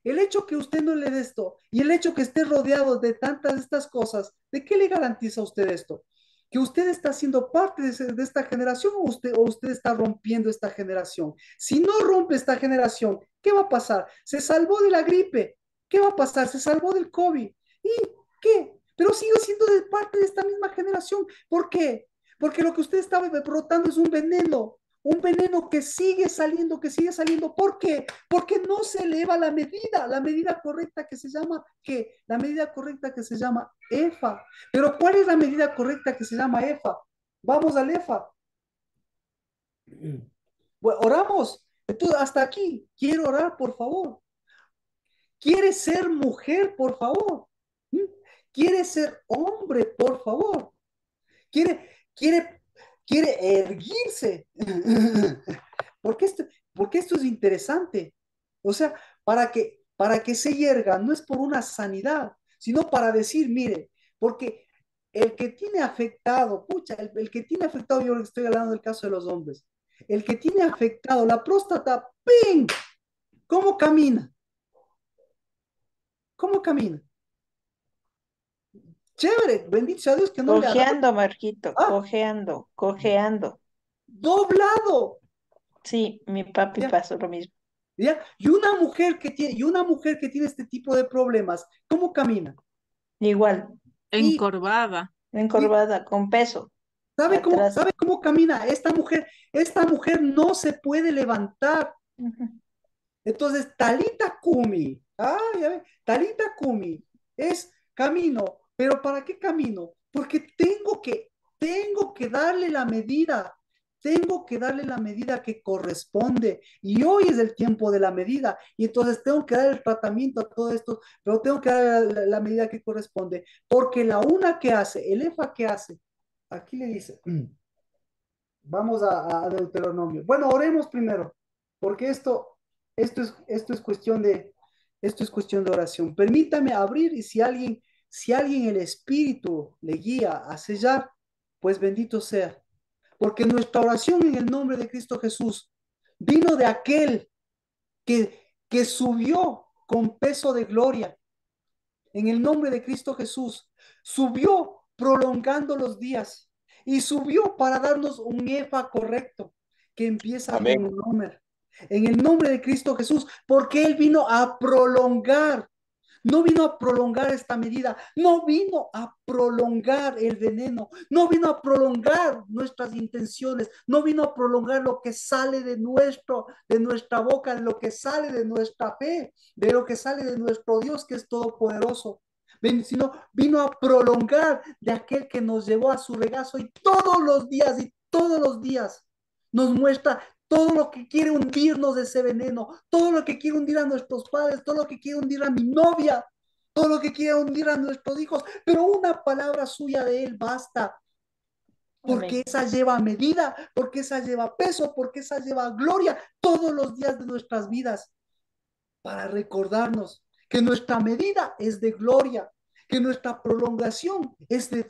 el hecho que usted no le dé esto y el hecho que esté rodeado de tantas de estas cosas, ¿de qué le garantiza a usted esto? ¿Que usted está siendo parte de esta generación o usted está rompiendo esta generación? Si no rompe esta generación, ¿qué va a pasar? Se salvó de la gripe. ¿Qué va a pasar? Se salvó del COVID. ¿Y qué? Pero sigue siendo de parte de esta misma generación. ¿Por qué? Porque lo que usted está brotando es un veneno que sigue saliendo, que sigue saliendo. ¿Por qué? Porque no se eleva la medida correcta que se llama, ¿qué? La medida correcta que se llama EFA. Pero ¿cuál es la medida correcta que se llama EFA? Vamos al EFA. Bueno, oramos. Entonces, hasta aquí. Quiero orar, por favor. ¿Quiere ser mujer, por favor? ¿Mm? ¿Quiere ser hombre, por favor? ¿Quiere, quiere, quiere erguirse? Porque esto, porque esto es interesante. O sea, para que se yerga no es por una sanidad, sino para decir, mire, porque el que tiene afectado, pucha, el que tiene afectado, yo estoy hablando del caso de los hombres, el que tiene afectado la próstata, ¡ping! ¿Cómo camina? ¿Cómo camina? Chévere, bendito sea Dios que no le ha dado. Cojeando, Marquito, Ah, cojeando, cojeando. doblado. Sí, mi papi ¿Ya? pasó lo mismo. ¿Ya? Y una mujer que tiene este tipo de problemas, ¿cómo camina? Igual, Y, Encorvada. y encorvada, con peso, atrás. sabe cómo camina esta mujer no se puede levantar. Ujú. Entonces, Talita Kumi, ya ve, Talita Kumi es camino, pero ¿para qué camino? Porque tengo que darle la medida, tengo que darle la medida que corresponde. Y hoy es el tiempo de la medida. Y entonces tengo que dar el tratamiento a todo esto, pero tengo que dar la medida que corresponde. Porque la una que hace, el EFA que hace, aquí le dice, vamos a Deuteronomio. Bueno, oremos primero, porque esto es cuestión de oración. Permítame abrir y si alguien el Espíritu le guía a sellar, pues bendito sea. Porque nuestra oración en el nombre de Cristo Jesús vino de aquel que subió con peso de gloria en el nombre de Cristo Jesús. Subió prolongando los días y subió para darnos un EFA correcto que empieza con Amén. un número. En el nombre de Cristo Jesús, porque Él vino a prolongar. No vino a prolongar esta medida, no vino a prolongar el veneno, no vino a prolongar nuestras intenciones, no vino a prolongar lo que sale de nuestra boca, de lo que sale de nuestra fe, de lo que sale de nuestro Dios que es todopoderoso, sino vino a prolongar de aquel que nos llevó a su regazo y todos los días nos muestra todo lo que quiere hundirnos de ese veneno, todo lo que quiere hundir a nuestros padres, todo lo que quiere hundir a mi novia, todo lo que quiere hundir a nuestros hijos, pero una palabra suya de él basta, porque Amén. esa lleva medida, porque esa lleva peso, porque esa lleva gloria todos los días de nuestras vidas, para recordarnos que nuestra medida es de gloria, que nuestra prolongación es de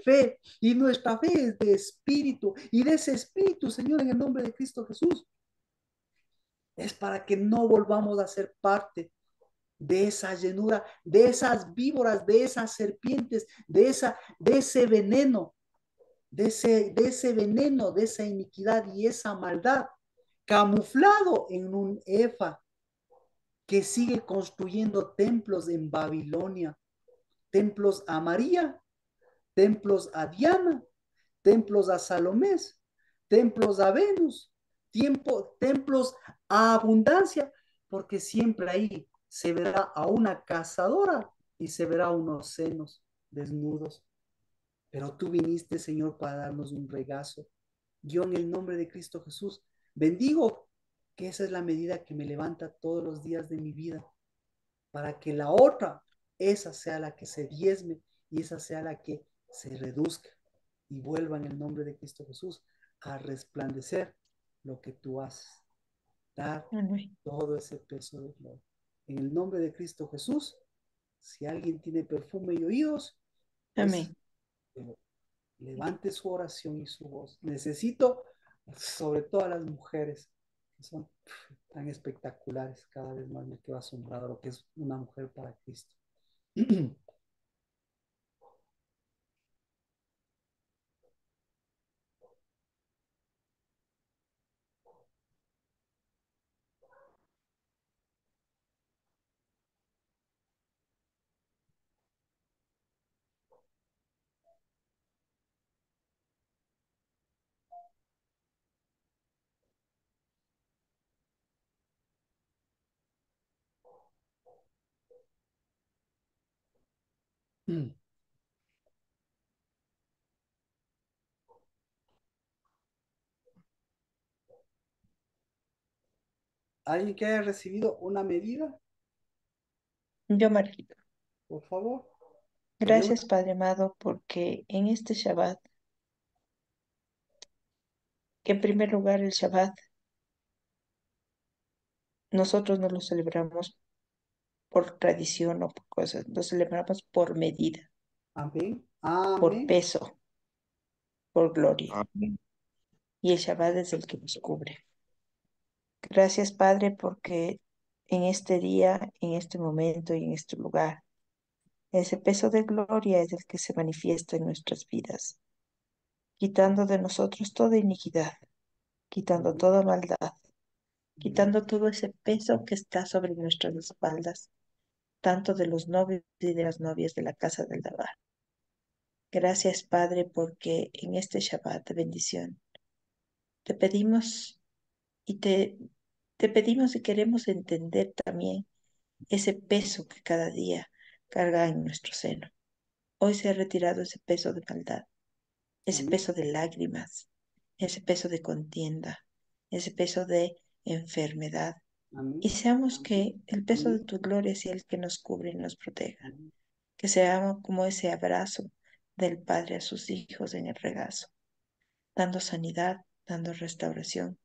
fe y nuestra fe es de espíritu y de ese espíritu, Señor, en el nombre de Cristo Jesús, es para que no volvamos a ser parte de esa llenura, de esas víboras, de esas serpientes, de ese veneno, de ese veneno, de esa iniquidad y esa maldad camuflado en un efa que sigue construyendo templos en Babilonia, templos a María, templos a Diana, templos a Salomés, templos a Venus, templos a abundancia, porque siempre ahí se verá a una cazadora y se verá unos senos desnudos. Pero tú viniste, Señor, para darnos un regazo. Yo en el nombre de Cristo Jesús bendigo que esa es la medida que me levanta todos los días de mi vida, para que la otra, esa sea la que se diezme y esa sea la que se reduzca y vuelva en el nombre de Cristo Jesús a resplandecer lo que tú haces, dar Amén. todo ese peso de gloria. En el nombre de Cristo Jesús, si alguien tiene perfume y oídos, es Amén. levante su oración y su voz. Necesito, sobre todo a las mujeres, que son tan espectaculares, cada vez más me quedo asombrado lo que es una mujer para Cristo. ¿Alguien que haya recibido una medida? Yo, Marquito. Por favor. De una. Gracias, Padre amado, porque en este Shabbat, que en primer lugar el Shabbat, nosotros no lo celebramos por tradición o por cosas, lo celebramos por medida, Amén. por Amén. peso, por gloria. Amén. Y el Shabbat es el que nos cubre. Gracias, Padre, porque en este día, en este momento y en este lugar, ese peso de gloria es el que se manifiesta en nuestras vidas, quitando de nosotros toda iniquidad, quitando Amén. toda maldad, Amén. quitando todo ese peso que está sobre nuestras espaldas, tanto de los novios y de las novias de la casa del Dabar. Gracias, Padre, porque en este Shabbat de bendición te pedimos y te pedimos y queremos entender también ese peso que cada día carga en nuestro seno. Hoy se ha retirado ese peso de maldad, ese Amén. peso de lágrimas, ese peso de contienda, ese peso de enfermedad. Y Amén. seamos Amén. que el peso de Amén. tu gloria sea el que nos cubre y nos proteja. Amén. Que seamos como ese abrazo del Padre a sus hijos en el regazo, dando sanidad, dando restauración.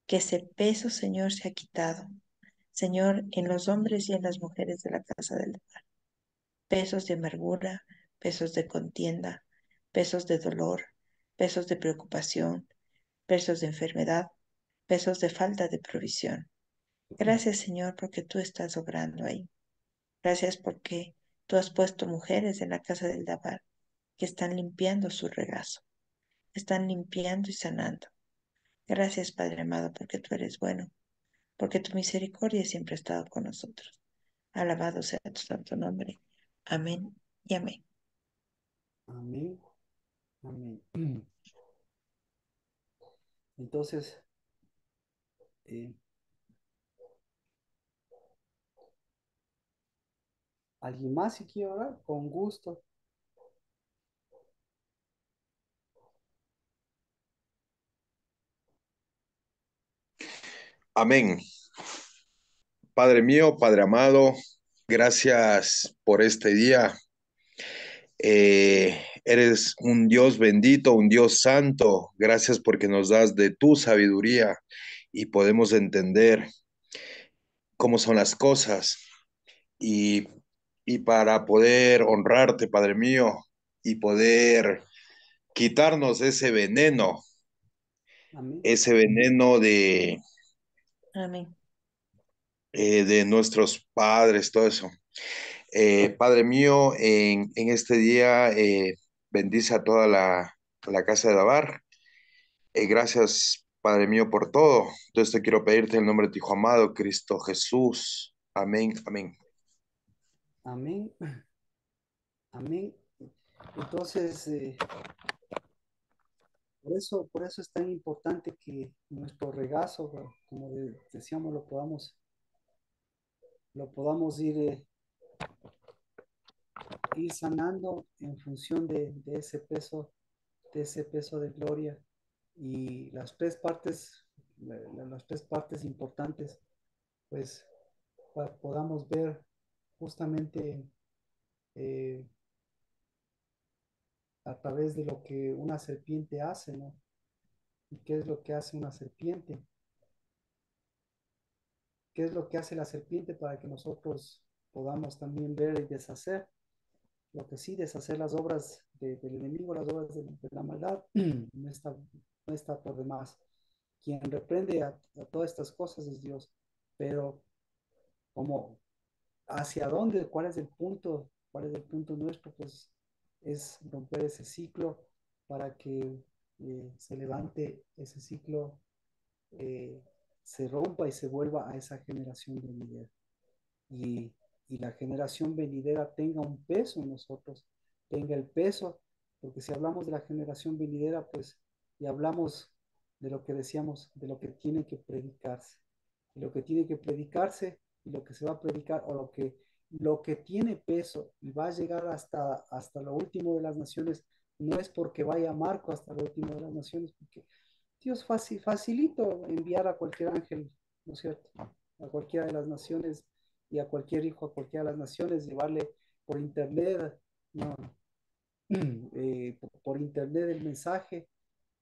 Que ese peso, Señor, se ha quitado, Señor, en los hombres y en las mujeres de la casa del hogar. Pesos de amargura, pesos de contienda, pesos de dolor, pesos de preocupación, pesos de enfermedad, pesos de falta de provisión. Gracias, Señor, porque tú estás obrando ahí. Gracias porque tú has puesto mujeres en la casa del Dabar que están limpiando su regazo, están limpiando y sanando. Gracias, Padre amado, porque tú eres bueno, porque tu misericordia siempre ha estado con nosotros. Alabado sea tu santo nombre. Amén y amén. Amén. Amén. Entonces, eh, ¿alguien más si quiere orar? Con gusto. Amén. Padre mío, Padre amado, gracias por este día. Eres un Dios bendito, un Dios santo. Gracias porque nos das de tu sabiduría y podemos entender cómo son las cosas. Y, y para poder honrarte, Padre mío, y poder quitarnos Amén. ese veneno Amén. de nuestros padres, todo eso. Padre mío, en este día bendice a toda la casa de Dabar. Gracias, Padre mío, por todo. Entonces te quiero pedirte en el nombre de tu Hijo amado, Cristo Jesús. Amén, amén. Amén. Amén. Entonces, por eso es tan importante que nuestro regazo, como decíamos, lo podamos ir sanando en función de ese peso de gloria. Y las tres partes importantes, pues podamos ver justamente eh, a través de lo que una serpiente hace, ¿no? ¿Y qué es lo que hace una serpiente? ¿Qué es lo que hace la serpiente para que nosotros podamos también ver y deshacer? Lo que sí, deshacer las obras del enemigo, las obras de la maldad, no está por demás. Quien reprende a todas estas cosas es Dios, pero como hacia dónde, cuál es el punto nuestro, pues es romper ese ciclo para que se levante ese ciclo, eh, se rompa y se vuelva a esa generación venidera. Y, y la generación venidera tenga un peso en nosotros, tenga el peso, porque si hablamos de la generación venidera, pues, y hablamos de lo que decíamos, de lo que tiene que predicarse, y lo que tiene que predicarse, y lo que se va a predicar, o lo que tiene peso y va a llegar hasta lo último de las naciones, no es porque vaya Marco hasta lo último de las naciones, porque Dios facilito enviar a cualquier ángel, ¿no es cierto? A cualquiera de las naciones y a cualquier hijo, a cualquiera de las naciones, llevarle por internet, no, por internet el mensaje,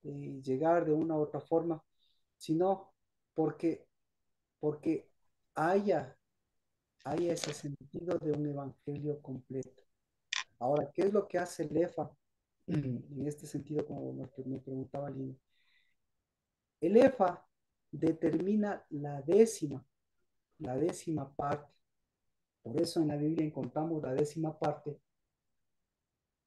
llegar de una u otra forma, sino porque, porque haya, haya ese sentido de un evangelio completo. Ahora, ¿qué es lo que hace el EFA en este sentido, como me preguntaba Lina? El EFA determina la décima parte. Por eso en la Biblia encontramos la décima parte.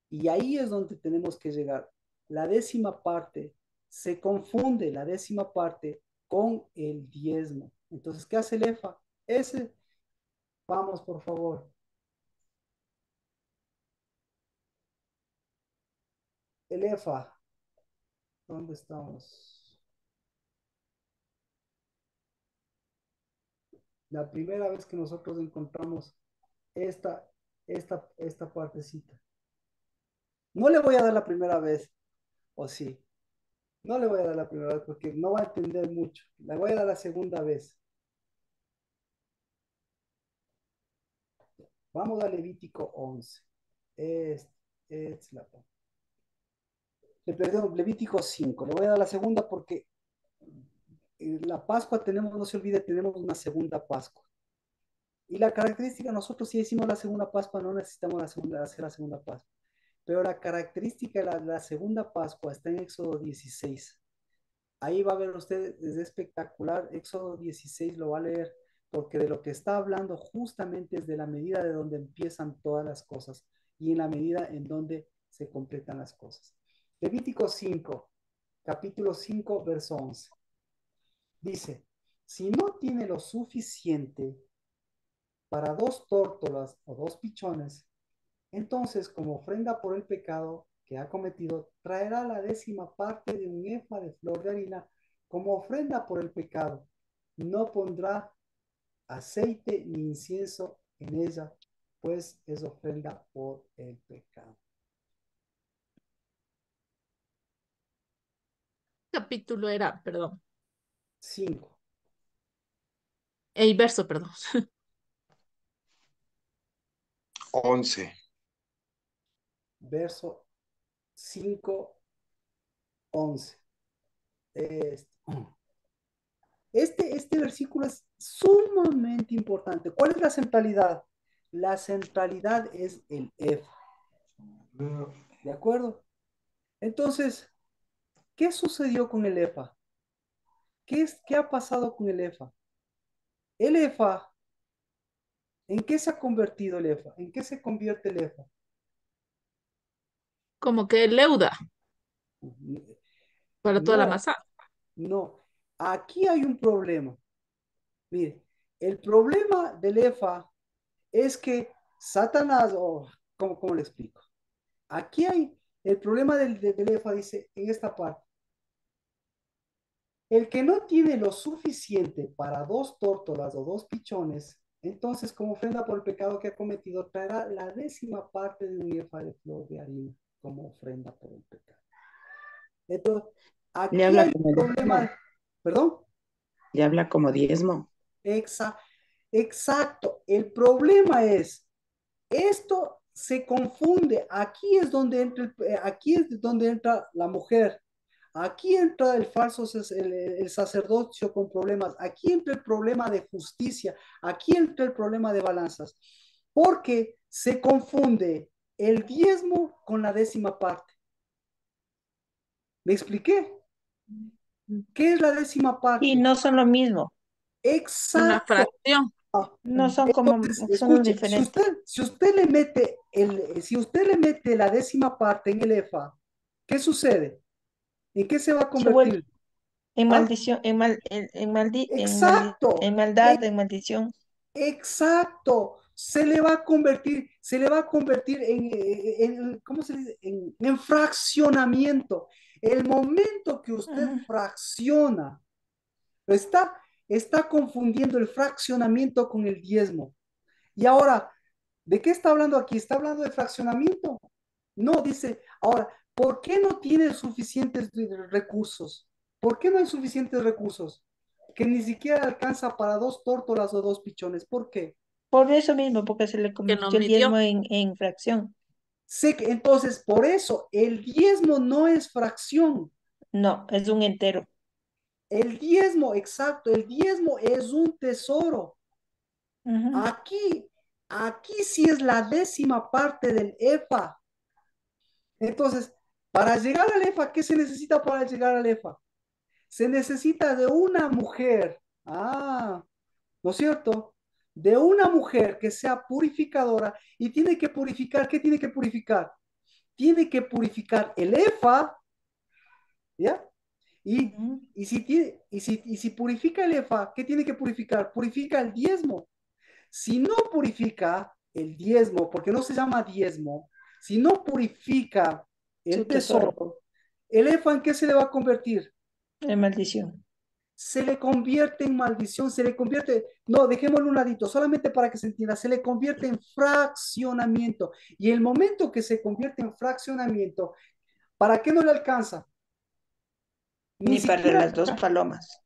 Y ahí es donde tenemos que llegar. La décima parte se confunde, la décima parte, con el diezmo. Entonces, ¿qué hace el EFA? Ese, vamos por favor. El EFA, ¿dónde estamos? La primera vez que nosotros encontramos esta, esta partecita. No le voy a dar la primera vez, o sí. No le voy a dar la primera vez porque no va a entender mucho. Le voy a dar la segunda vez. Vamos a Levítico 11. Es la, perdón, Levítico 5. Le voy a dar la segunda porque la Pascua tenemos, no se olvide, tenemos una segunda Pascua. Y la característica, nosotros si hicimos la segunda Pascua, no necesitamos hacer la segunda Pascua. Pero la característica de la segunda Pascua está en Éxodo 16. Ahí va a ver usted, es espectacular. Éxodo 16 lo va a leer, porque de lo que está hablando justamente es de la medida de donde empiezan todas las cosas y en la medida en donde se completan las cosas. Levítico 5, capítulo 5, verso 11. Dice, si no tiene lo suficiente para dos tórtolas o dos pichones, entonces como ofrenda por el pecado que ha cometido, traerá la décima parte de un efa de flor de harina como ofrenda por el pecado. No pondrá aceite ni incienso en ella, pues es ofrenda por el pecado. Capítulo era, perdón, 5. el verso, perdón. 11. Verso 5, 11. Este versículo es sumamente importante. ¿Cuál es la centralidad? La centralidad es el efa. ¿De acuerdo? Entonces, ¿qué sucedió con el EFA? ¿Qué ha pasado con el EFA? El EFA, ¿en qué se ha convertido el EFA? ¿En qué se convierte el EFA? Como que leuda para toda la No, masa. no. Aquí hay un problema. Mire, el problema del EFA es que Satanás, ¿cómo le explico? Aquí hay el problema del EFA, dice en esta parte. El que no tiene lo suficiente para dos tórtolas o dos pichones, entonces como ofrenda por el pecado que ha cometido, traerá la décima parte de un efa de flor de harina como ofrenda por el pecado. Entonces, Le aquí habla hay como un problema, diezmo. perdón, Le habla como diezmo. exacto. El problema es, esto se confunde. Aquí es donde entra la mujer. Aquí entra el falso, el sacerdocio con problemas. Aquí entra el problema de justicia. Aquí entra el problema de balanzas. Porque se confunde el diezmo con la décima parte. ¿Me expliqué? ¿Qué es la décima Y parte? no son lo mismo, Una Exacto. fracción. no son como, Entonces, son escuche, diferentes. si usted le mete la décima parte en el EFA, ¿qué sucede? ¿En qué se va a Se vuelve convertir? en ¿Ah? maldición, Exacto. en maldad, en maldición. Exacto, se le va a convertir ¿cómo se dice? En fraccionamiento. El momento que usted Ujú. fracciona, está confundiendo el fraccionamiento con el diezmo. Y ahora, ¿de qué está hablando aquí? ¿Está hablando de fraccionamiento? No, dice, ahora, ¿por qué no tiene suficientes recursos? ¿Por qué no hay suficientes recursos? Que ni siquiera alcanza para dos tórtolas o dos pichones. ¿Por qué? Por eso mismo, porque se le Que no convirtió el midió. diezmo en fracción. Sé que entonces, por eso, el diezmo no es fracción. No, es un entero. El diezmo, exacto, el diezmo es un tesoro. Ujú. Aquí, aquí sí es la décima parte del EFA. Entonces, para llegar al EFA, ¿qué se necesita para llegar al EFA? Se necesita de una mujer. ¿No es cierto? De una mujer que sea purificadora y tiene que purificar, ¿qué tiene que purificar? Tiene que purificar el EFA, ¿ya? Y, Ujú. y si purifica el EFA, ¿qué tiene que purificar? Purifica el diezmo. Si no purifica el diezmo, porque no se llama diezmo, si no purifica Su el tesoro, tesoro, ¿el EFA en qué se le va a convertir? en maldición. Se le convierte en maldición, se le convierte, no, dejémoslo un ladito, solamente para que se entienda, se le convierte en fraccionamiento. Y el momento que se convierte en fraccionamiento, ¿para qué no le alcanza? Ni Ni para siquiera las dos palomas.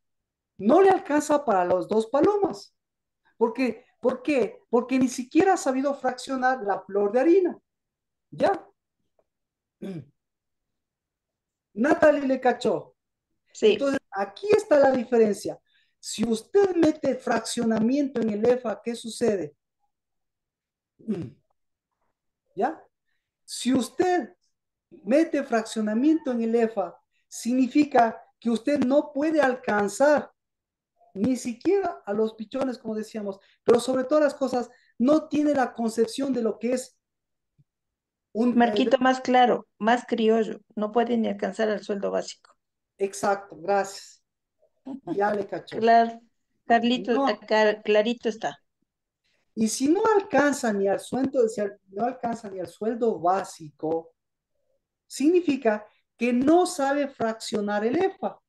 no le alcanza para los dos palomas. ¿Por qué? Porque ni siquiera ha sabido fraccionar la flor de harina. ¿Ya? Natalie le cachó. Sí. Entonces, aquí está la diferencia. Si usted mete fraccionamiento en el EFA, ¿qué sucede? ¿Ya? Si usted mete fraccionamiento en el EFA, significa que usted no puede alcanzar ni siquiera a los pichones, como decíamos, pero sobre todas las cosas, no tiene la concepción de lo que es un... Marquito más claro, más criollo. No puede ni alcanzar el sueldo básico. exacto, gracias. Ya le cachó. Claro, Carlito, No, acá clarito está. y si no alcanza ni al sueldo, si no alcanza ni al sueldo básico, significa que no sabe fraccionar el EFA.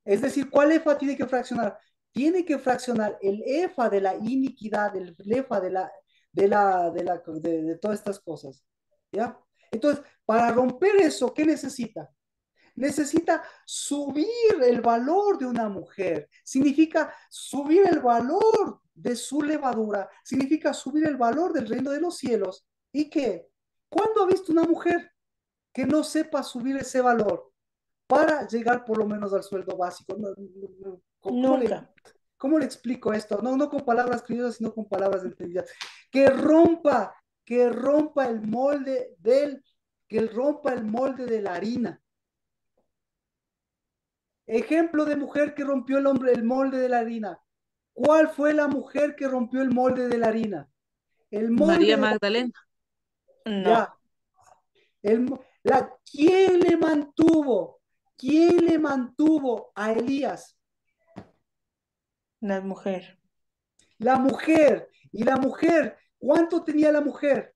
Es decir, ¿cuál EFA tiene que fraccionar? Tiene que fraccionar el EFA de la iniquidad, el EFA de todas estas cosas. ¿Ya? Entonces, para romper eso, ¿qué necesita? Necesita subir el valor de una mujer. Significa subir el valor de su levadura. Significa subir el valor del reino de los cielos. ¿Y qué? ¿Cuándo ha visto una mujer que no sepa subir ese valor para llegar por lo menos al sueldo básico? Nunca. ¿Cómo le explico esto? No, no con palabras criollas, sino con palabras de entendidas. Que rompa, que rompa el molde que rompa el molde de la harina. Ejemplo de mujer que rompió el molde de la harina. ¿Cuál fue la mujer que rompió el molde de la harina? El molde María de Magdalena. ya. No, ¿Quién le mantuvo? ¿Quién le mantuvo a Elías? la mujer. La mujer. Y la mujer, ¿cuánto tenía la mujer?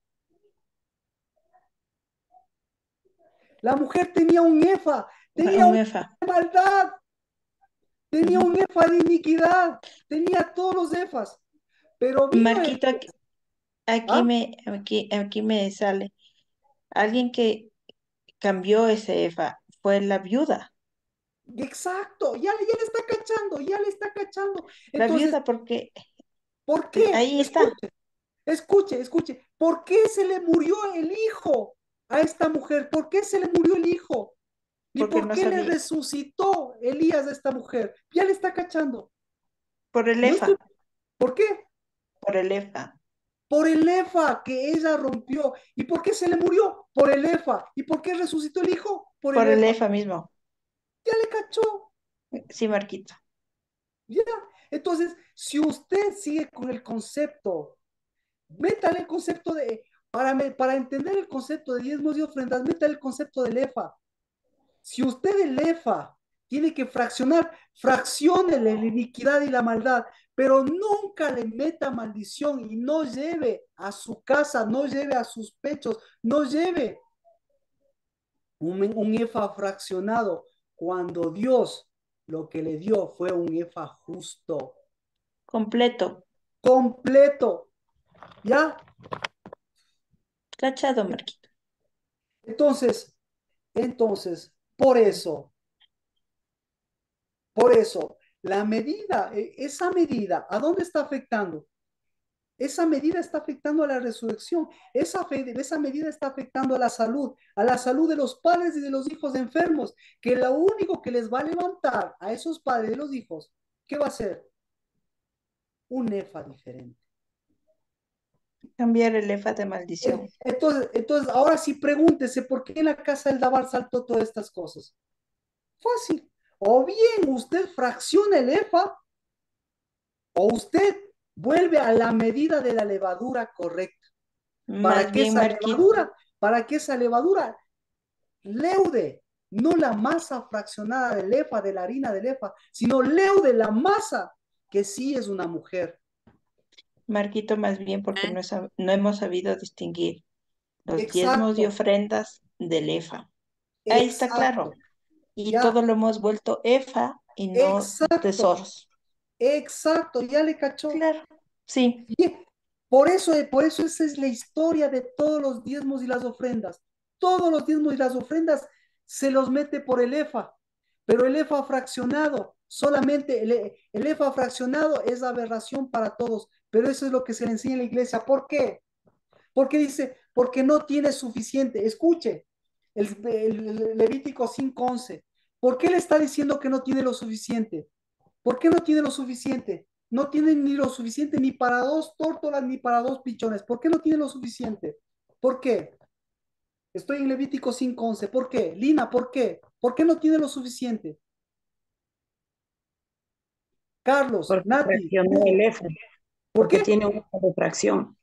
La mujer tenía un efa, tenía Un una EFA. maldad, tenía Ujú. un efa de iniquidad, tenía todos los efas. Pero vino Marquito, Elías. aquí ¿Ah? aquí me sale. Alguien que cambió ese EFA fue la viuda. Exacto, ya le está cachando, ya le está cachando. La Entonces, viuda porque ¿por qué? ahí está. Escuche. ¿Por qué se le murió el hijo a esta mujer? ¿Por qué se le murió el hijo? ¿Y Porque por no qué le sabía. resucitó Elías a esta mujer? Ya le está cachando. Por el No estoy, EFA. ¿por qué? Por el EFA. Por el efa que ella rompió. ¿Y por qué se le murió? Por el efa. ¿Y por qué resucitó el hijo? Por el Por el efa. EFA mismo. Ya le cachó. Sí, Marquito. Ya. Entonces, si usted sigue con el concepto, métale el concepto de, para entender el concepto de diezmos y ofrendas, métale el concepto del EFA. Si usted el EFA tiene que fraccionar, fracciónele la iniquidad y la maldad, pero nunca le meta maldición y no lleve a su casa, no lleve a sus pechos, no lleve un EFA fraccionado, cuando Dios lo que le dio fue un EFA justo, Completo. completo, ¿ya? Cachado, Marquito. Entonces, entonces, por eso, la medida, esa medida, ¿a dónde está afectando? Esa medida está afectando a la resurrección. Esa medida está afectando a la salud de los padres y de los hijos enfermos, que lo único que les va a levantar a esos padres y de los hijos, ¿qué va a ser? Un EFA diferente. Cambiar el EFA de maldición. Entonces, ahora sí pregúntese por qué en la casa del Dabar saltó todas estas cosas. Fácil. O bien usted fracciona el EFA, o usted vuelve a la medida de la levadura correcta. Más bien, Marquito. Para que esa levadura leude, no la masa fraccionada del EFA, de la harina del EFA, sino leude la masa que sí es una mujer. Marquito, más bien porque no hemos sabido distinguir los diezmos y Exacto, ofrendas del EFA. Ahí está claro. exacto, Y ya, todo lo hemos vuelto EFA y no exacto, tesoros. exacto, ya le cachó. Claro, sí. Y por eso esa es la historia de todos los diezmos y las ofrendas. Todos los diezmos y las ofrendas se los mete por el EFA, pero el EFA fraccionado, solamente el EFA fraccionado es aberración para todos, pero eso es lo que se le enseña en la iglesia. ¿Por qué? Porque dice, porque no tiene suficiente. Escuche, el Levítico 5:11. ¿Por qué le está diciendo que no tiene lo suficiente? ¿Por qué no tiene lo suficiente? No tiene ni lo suficiente ni para dos tórtolas ni para dos pichones. ¿Por qué no tiene lo suficiente? ¿Por qué? Estoy en Levítico 5:11. ¿Por qué? Lina, ¿por qué? ¿Por qué no tiene lo suficiente? Carlos, Porque Nati, fraccionó el Hugo, EFA, ¿por porque qué? tiene un EFA de fracción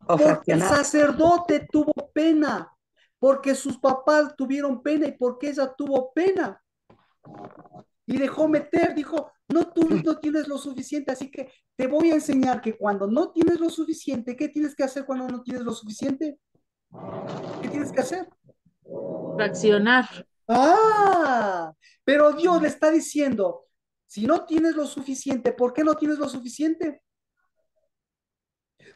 o Porque el fraccionado. sacerdote tuvo pena, porque sus papás tuvieron pena y porque ella tuvo pena. Y dejó meter, dijo, no, tú no tienes lo suficiente, así que te voy a enseñar que cuando no tienes lo suficiente, ¿qué tienes que hacer cuando no tienes lo suficiente? ¿Qué tienes que hacer? Fraccionar. Ah, pero Dios le está diciendo, si no tienes lo suficiente, ¿por qué no tienes lo suficiente?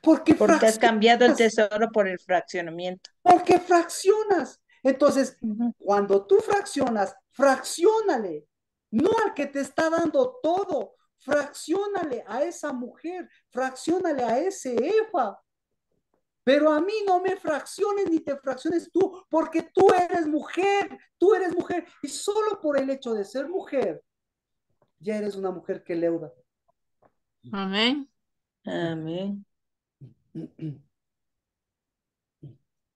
Porque Porque has cambiado el fraccionas, tesoro por el fraccionamiento. porque fraccionas. Entonces, Ujú. cuando tú fraccionas, fraccionale, no al que te está dando todo, fraccionale a esa mujer, fraccionale a ese Efa. Pero a mí no me fracciones ni te fracciones tú, porque tú eres mujer, y solo por el hecho de ser mujer, ya eres una mujer que leuda. Amén. Amén.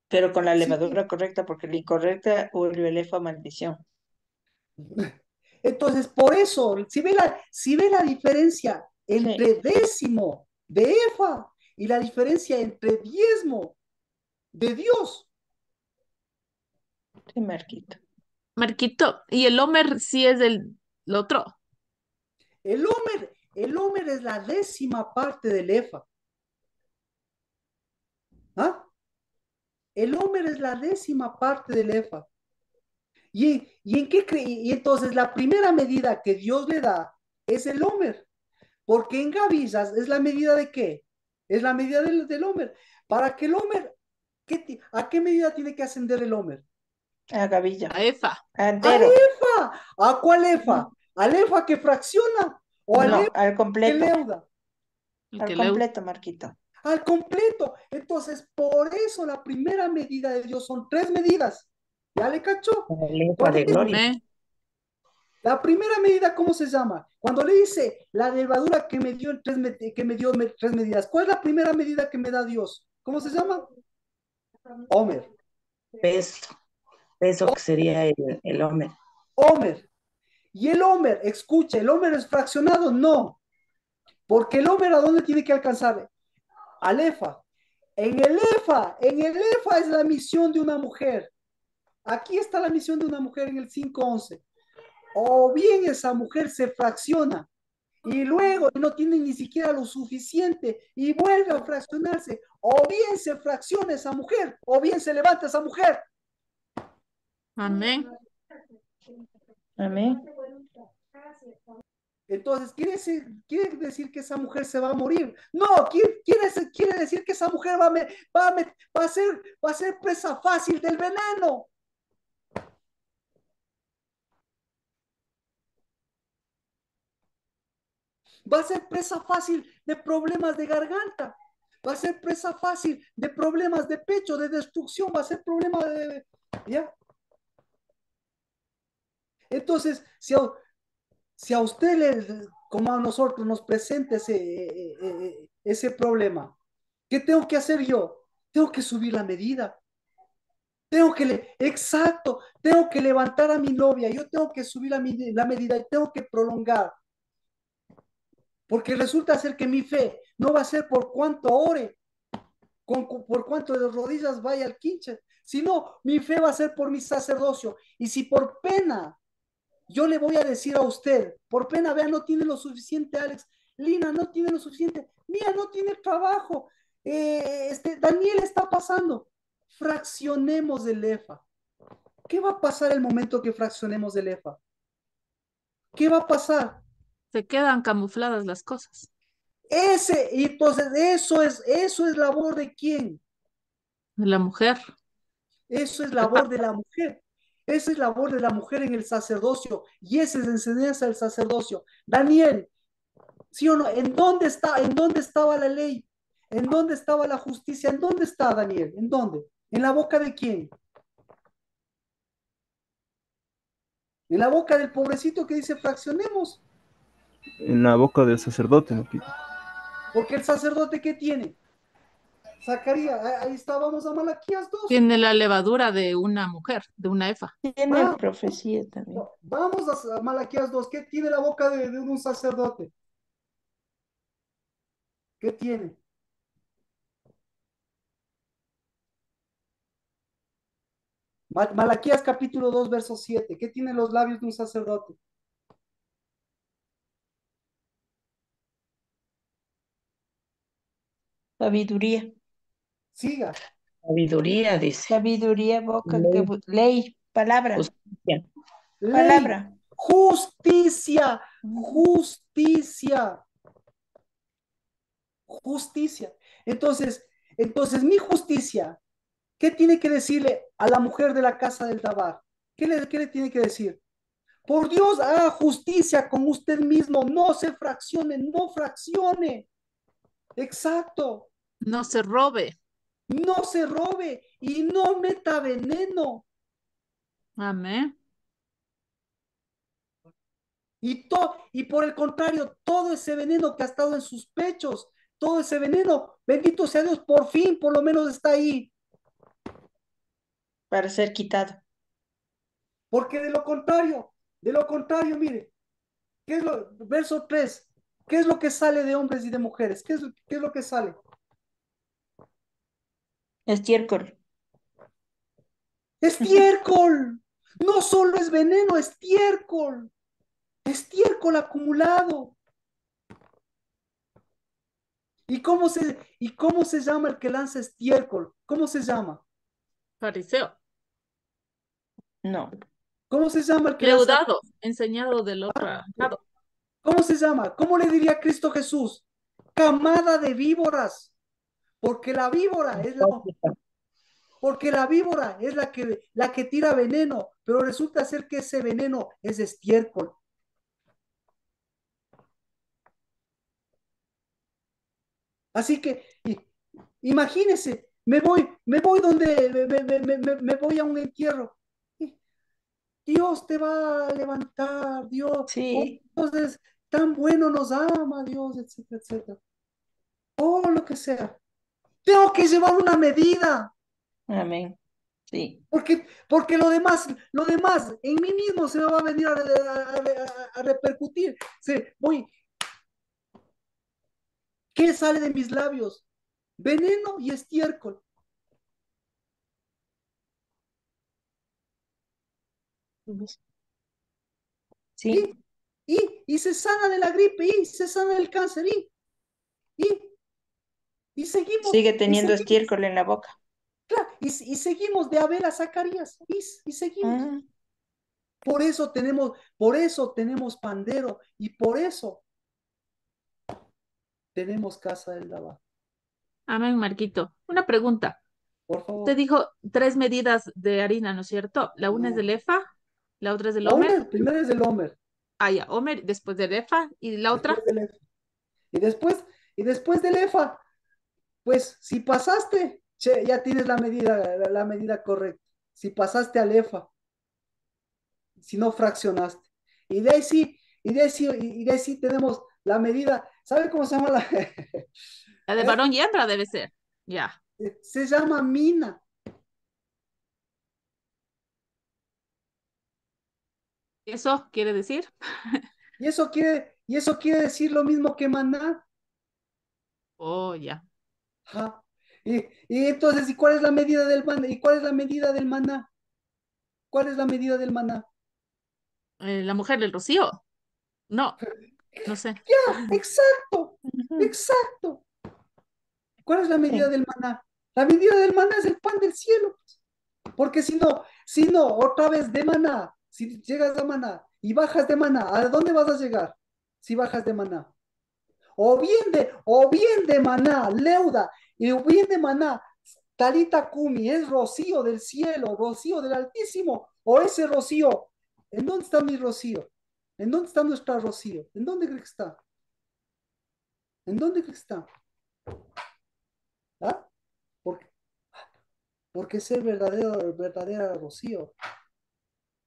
Pero con la Sí. levadura correcta, porque la incorrecta vuelve el EFA maldición. Entonces, por eso, si ve la diferencia Sí, entre décimo de Efa y la diferencia entre diezmo de Dios, sí, Marquito. Marquito, ¿y el Homer sí es el otro? el Homer es la décima parte del Efa. ¿Ah? El Homer es la décima parte del Efa. ¿Y en qué cree? Y entonces la primera medida que Dios le da es el Homer, porque en Gavillas es la medida de qué? Es la medida del Homer. Para que el Homer, ¿a qué medida tiene que ascender el Homer? A Gavilla. A Efa. ¡A Entero. EFA! ¿A cuál EFA? Ujú. ¿Al EFA que fracciona o al No, EFA al que completo. leuda? El Al que leu. completo, Marquito. Al completo. Entonces, por eso la primera medida de Dios son tres medidas. ¿Ya le cachó? El EFA ¿Cuál de es? gloria. Amén. La primera medida, ¿cómo se llama? Cuando le dice la levadura que me dio, que me dio tres medidas, ¿cuál es la primera medida que me da Dios? ¿Cómo se llama? Homer. Peso, peso que sería el Homer. Homer. Y el Homer, escucha, ¿el Homer es fraccionado? No, porque el Homer ¿a dónde tiene que alcanzar? Al EFA. En el EFA es la misión de una mujer. Aquí está la misión de una mujer en el 5:11. O bien esa mujer se fracciona y luego no tiene ni siquiera lo suficiente y vuelve a fraccionarse. O bien se fracciona esa mujer, o bien se levanta esa mujer. Amén. Amén. Entonces, quiere decir que esa mujer se va a morir. No, quiere decir que esa mujer va a ser presa fácil del veneno. Va a ser presa fácil de problemas de garganta. Va a ser presa fácil de problemas de pecho, de destrucción. Va a ser problema de... ¿Ya? Entonces, si a usted, como a nosotros, nos presenta ese problema, ¿qué tengo que hacer yo? Tengo que subir la medida. Exacto, tengo que levantar a mi novia, yo tengo que subir la medida y tengo que prolongar, porque resulta ser que mi fe no va a ser por cuánto ore, por cuánto de rodillas vaya al quinche, sino mi fe va a ser por mi sacerdocio. Y si por pena yo le voy a decir a usted, por pena, vea, no tiene lo suficiente, Alex, Lina no tiene lo suficiente, Mía no tiene trabajo, Daniel está pasando, fraccionemos el EFA. ¿Qué va a pasar el momento que fraccionemos el EFA? ¿Qué va a pasar? Se quedan camufladas las cosas. Y entonces eso es labor de quién? De la mujer. Eso es labor de la mujer. Esa es labor de la mujer en el sacerdocio y esa es enseñanza del sacerdocio. Daniel, ¿sí o no? ¿En dónde estaba la ley? ¿En dónde estaba la justicia? ¿En dónde está Daniel? ¿En dónde? ¿En la boca de quién? En la boca del pobrecito que dice fraccionemos. En la boca del sacerdote, ¿no? Porque el sacerdote, ¿qué tiene? Zacarías, ahí está, vamos a Malaquías 2. Tiene la levadura de una mujer, de una efa. Tiene Va, profecía también. vamos a Malaquías 2. ¿Qué tiene la boca de un sacerdote? ¿Qué tiene? Malaquías capítulo 2, verso 7. ¿Qué tienen los labios de un sacerdote? Sabiduría. Siga. Sabiduría, dice. Sabiduría, boca, Ley, ley, palabra, justicia. Ley, palabra. justicia, Ujú. justicia, justicia. Entonces, mi justicia, ¿qué tiene que decirle a la mujer de la casa del Tabar? ¿Qué le tiene que decir? Por Dios, haga justicia con usted mismo, no se fraccione, no fraccione. Exacto, No se robe. no se robe y no meta veneno. Amén. Y por el contrario, todo ese veneno que ha estado en sus pechos, todo ese veneno, bendito sea Dios, por fin, por lo menos está ahí. Para ser quitado. Porque de lo contrario, mire, verso 3, ¿qué es lo que sale de hombres y de mujeres? ¿Qué es lo que sale? Estiércol. Estiércol. No solo es veneno, estiércol. Estiércol acumulado. ¿Y cómo se llama el que lanza estiércol? ¿Cómo se llama? Fariseo. No. ¿Cómo se llama el que lanza? Leudado. Enseñado del otro lado. ¿Cómo se llama? ¿Cómo le diría Cristo Jesús? Camada de víboras. Porque la víbora es la, Hipócrita. porque la víbora es la que tira veneno, pero resulta ser que ese veneno es estiércol. Así que imagínese, me voy donde, me voy a un entierro. Dios te va a levantar, Dios, oh, Sí, Dios es tan bueno, nos ama, Dios, etcétera, etcétera. O lo que sea. Tengo que llevar una medida, amén. Sí, porque lo demás en mí mismo se me va a venir a repercutir. ¿Qué sale de mis labios? Veneno y estiércol. sí. Y, y se sana de la gripe, y se sana del cáncer, y, y seguimos, Sigue y teniendo seguimos, estiércol en la boca. claro, y seguimos de Abel a Zacarías, y seguimos. Ah, Por eso tenemos pandero, y por eso tenemos casa del Daba. Amén, Marquito. Una pregunta. Por Te favor. dijo 3 medidas de harina, ¿no es cierto? La una es No. del efa, la otra es del La homer. una, primero es del Homer, Ah, ya, homer, después del efa. ¿Y la después otra? del Efa. Y después, y después del Efa, pues si pasaste, che, ya tienes la medida correcta. Si pasaste al EFA, si no fraccionaste. Y de ahí sí, y de ahí sí tenemos la medida. ¿Sabe cómo se llama la? La de varón y hembra debe ser. Ya. Se llama mina. ¿Eso quiere decir? Y eso quiere decir lo mismo que maná. Oh, ya. Ajá. Y entonces, ¿y cuál es la medida del maná? ¿Y cuál es la medida del maná? ¿Cuál es la medida del maná? La mujer del rocío. No, no sé. Ya, exacto, ujú, exacto. ¿Cuál es la medida sí, del maná? La medida del maná es el pan del cielo. Porque si no, otra vez de maná, si llegas a maná y bajas de maná, ¿a dónde vas a llegar? Si bajas de maná. O bien de maná, leuda, y o bien de maná, talita kumi, es rocío del cielo, rocío del Altísimo, o ese rocío. ¿En dónde está mi rocío? ¿En dónde está nuestra rocío? ¿En dónde crees que está? ¿En dónde crees que está? ¿Ah? Porque, porque es el verdadera rocío.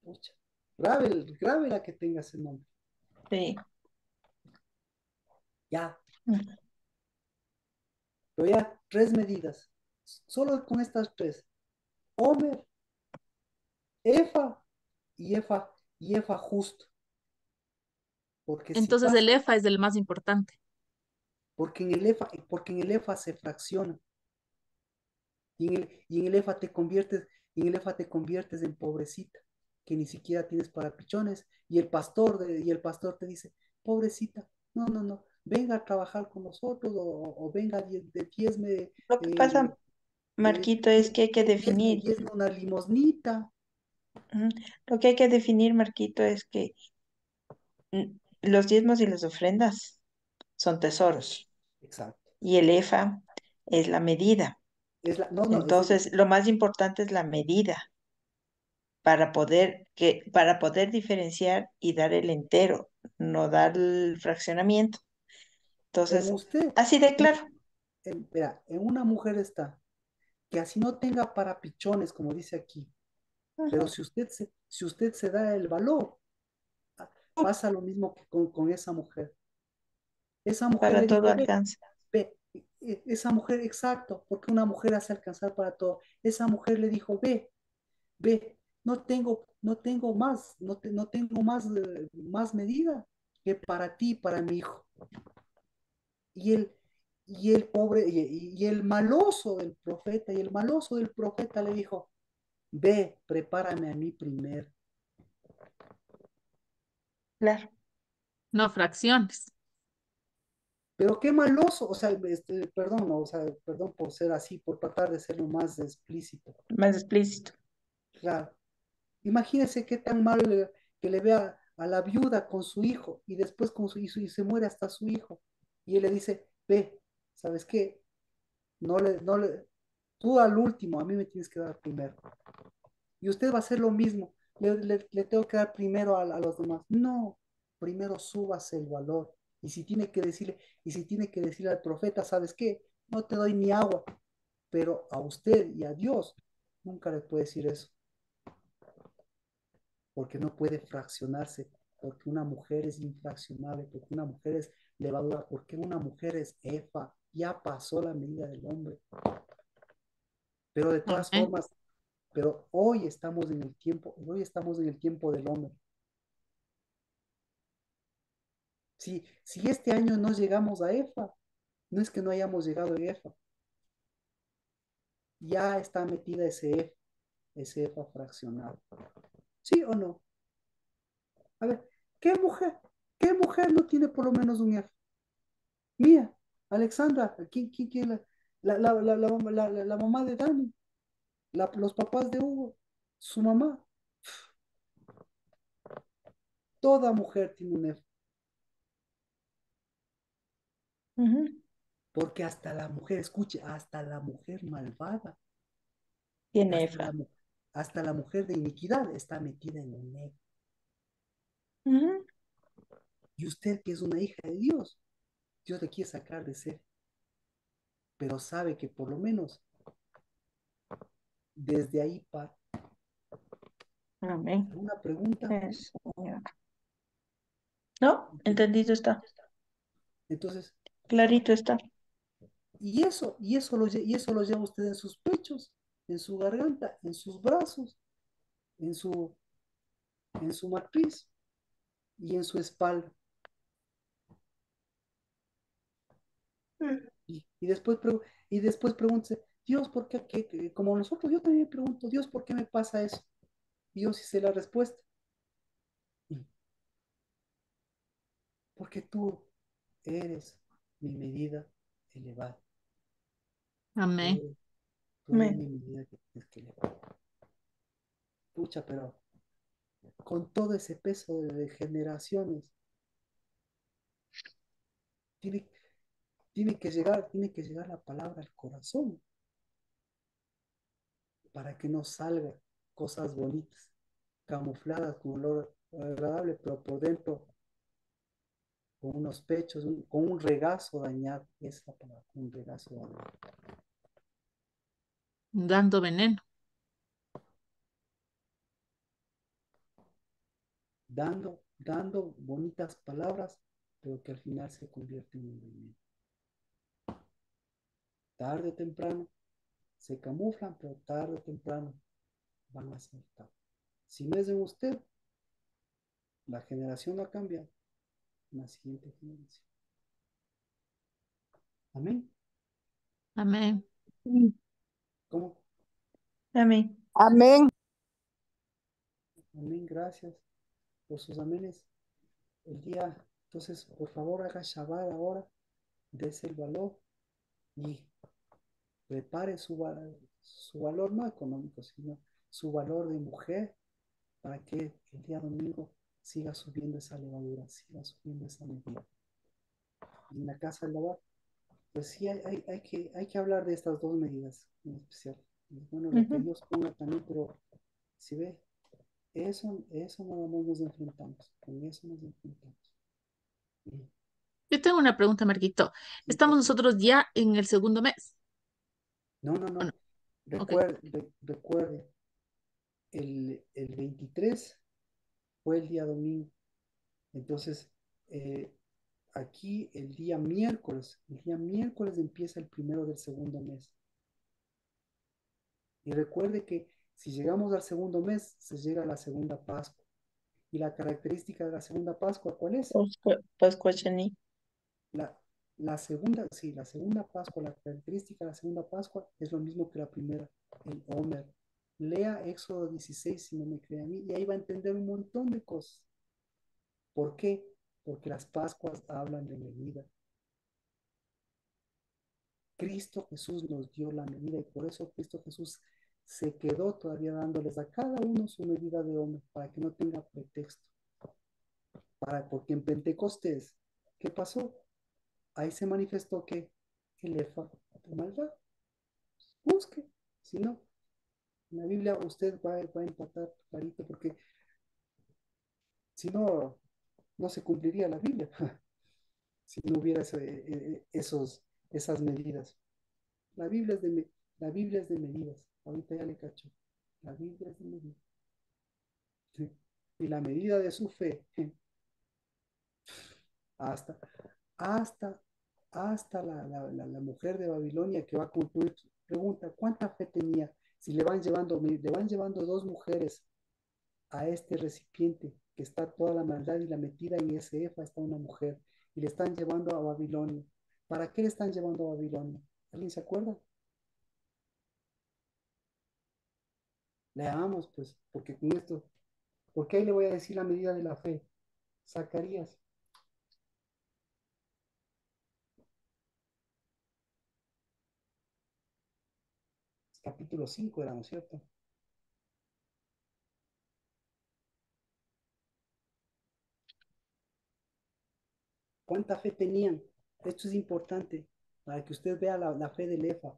Pucha, grave la que tenga ese nombre. sí. Ya, Ujú. pero ya, 3 medidas. Solo con estas 3. Homer, Efa y Efa justo. Porque si Entonces el pasa, efa es el más importante. porque en el EFA se fracciona. Y en el EFA te conviertes en pobrecita, que ni siquiera tienes para pichones. Y el pastor te dice, pobrecita, no, no, no, venga a trabajar con nosotros o venga de diezme, Lo que eh, pasa, Marquito, es que hay que definir. diezme una limosnita. Ujú. Lo que hay que definir, Marquito, es que los diezmos y las ofrendas son tesoros Exacto. y el EFA es la medida. No, no, Entonces, lo más importante es la medida para poder diferenciar y dar el entero, no dar el fraccionamiento. en Entonces, usted, así de claro. vea, en una mujer está, que así no tenga para pichones, como dice aquí, pero Ujú. si usted se da el valor, pasa lo mismo que con esa mujer. Esa mujer Para le todo dijo, alcance. esa mujer, exacto, porque una mujer hace alcanzar para todo. Esa mujer le dijo, ve, no tengo más, no tengo más, más medida que para ti, para mi hijo. Y el pobre, y el maloso del profeta, y el maloso del profeta le dijo, ve, prepárame a mí primero. Claro, No fracciones. Pero qué maloso, o sea, perdón, no, o sea, perdón por ser así, por tratar de ser lo más explícito. más explícito. Claro. Imagínese qué tan mal que le vea a la viuda con su hijo y después con y se muere hasta su hijo. Y él le dice, ve, ¿sabes qué? No le, tú al último, a mí me tienes que dar primero. Y usted va a hacer lo mismo. Le tengo que dar primero a los demás. No, primero súbase el valor. Y si tiene que decirle al profeta, ¿sabes qué? No te doy ni agua, pero a usted y a Dios nunca le puede decir eso. porque no puede fraccionarse, porque una mujer es infraccionable, porque una mujer es levadura, porque una mujer es efa, ya pasó la medida del hombre. Pero de todas Amén. formas, pero hoy estamos en el tiempo del hombre. Si este año no llegamos a EFA, no es que no hayamos llegado a EFA, ya está metida ese EFA fraccionado. ¿Sí o no? A ver, ¿qué mujer? ¿Qué mujer no tiene por lo menos un EFA? Mía, Alexandra, ¿quién la mamá de Dani, los papás de Hugo, su mamá? Toda mujer tiene un EFA, Ujú. porque hasta la mujer, escuche, hasta la mujer malvada, Tiene hasta Efra. hasta la mujer de iniquidad está metida en el negro. Ujú. Y usted, que es una hija de Dios, Dios le quiere sacar de ser, pero sabe que por lo menos desde ahí para Amén. una pregunta. Eso, Señor. ¿No? Entendido está. Entonces, Clarito está. y eso lo lleva usted en sus pechos, en su garganta, en sus brazos, en en su matriz y en su espalda. Mm. Y después, y después pregúntese, Dios, ¿por qué? Como nosotros, yo también me pregunto, Dios, ¿por qué me pasa eso? Y yo sí sé la respuesta. Porque tú eres mi medida elevada. Tú Amén. eres, tú eres Amén. mi medida que tienes que elevar. Pucha, pero con todo ese peso de generaciones, tiene, tiene que llegar la palabra al corazón para que no salgan cosas bonitas, camufladas con olor agradable, pero por dentro con unos pechos, con un regazo dañado. Esa es la palabra, un regazo dañado. Dando veneno. Dando bonitas palabras, pero que al final se convierten en veneno. Tarde o temprano se camuflan, pero tarde o temprano van a saltar. Si no es en usted, la generación va a cambiar, la siguiente generación. Amén. Amén. ¿Cómo? Amén. Amén. Amén. Gracias por sus amenes. El día, entonces, por favor, haga Shabbat ahora, dése el valor y prepare su valor no económico, sino su valor de mujer para que el día domingo siga subiendo esa levadura, siga subiendo esa medida. Y en la casa del lavar, pues sí hay que hablar de estas dos medidas en especial. Y bueno, lo que Ujú. Dios ponga también, pero si ve, eso nada más nos enfrentamos, con eso nos enfrentamos. Y, Yo tengo una pregunta, Marquito. sí, ¿Estamos por favor. nosotros ya en el segundo mes? No, no, ¿O no? no. Ok. Recuerde, el 23 fue el día domingo. Entonces, eh, aquí el día miércoles empieza el primero del segundo mes. Y recuerde que si llegamos al segundo mes, se llega a la segunda Pascua. Y la característica de la segunda Pascua, ¿cuál es? Pascua Chení. La, la segunda Pascua, la característica de la segunda Pascua es lo mismo que la primera, el Homer. Lea Éxodo 16 si no me cree a mí y ahí va a entender un montón de cosas. ¿Por qué? Porque las Pascuas hablan de medida. Cristo Jesús nos dio la medida y por eso Cristo Jesús se quedó todavía dándoles a cada uno su medida de hombre para que no tenga pretexto. Porque en Pentecostés, ¿qué pasó? Ahí se manifestó que el efa de maldad. Busque, si no, en la Biblia usted va a empatar clarito porque si no, no se cumpliría la Biblia si no hubiera esas medidas. La Biblia es la Biblia es de medidas. Ahorita ya le cacho. La Biblia es de medidas. Sí. y la medida de su fe, hasta, hasta, hasta la mujer de Babilonia que va a concluir, pregunta, ¿cuánta fe tenía? Si le van llevando dos mujeres a este recipiente que está toda la maldad y la metida en ese efa está una mujer y le están llevando a Babilonia. ¿Para qué le están llevando a Babilonia? ¿Alguien se acuerda? Leamos, pues, porque con esto, porque ahí le voy a decir la medida de la fe. Zacarías, capítulo 5 era, ¿no es cierto? ¿Cuánta fe tenían? Esto es importante para que usted vea la fe del EFA.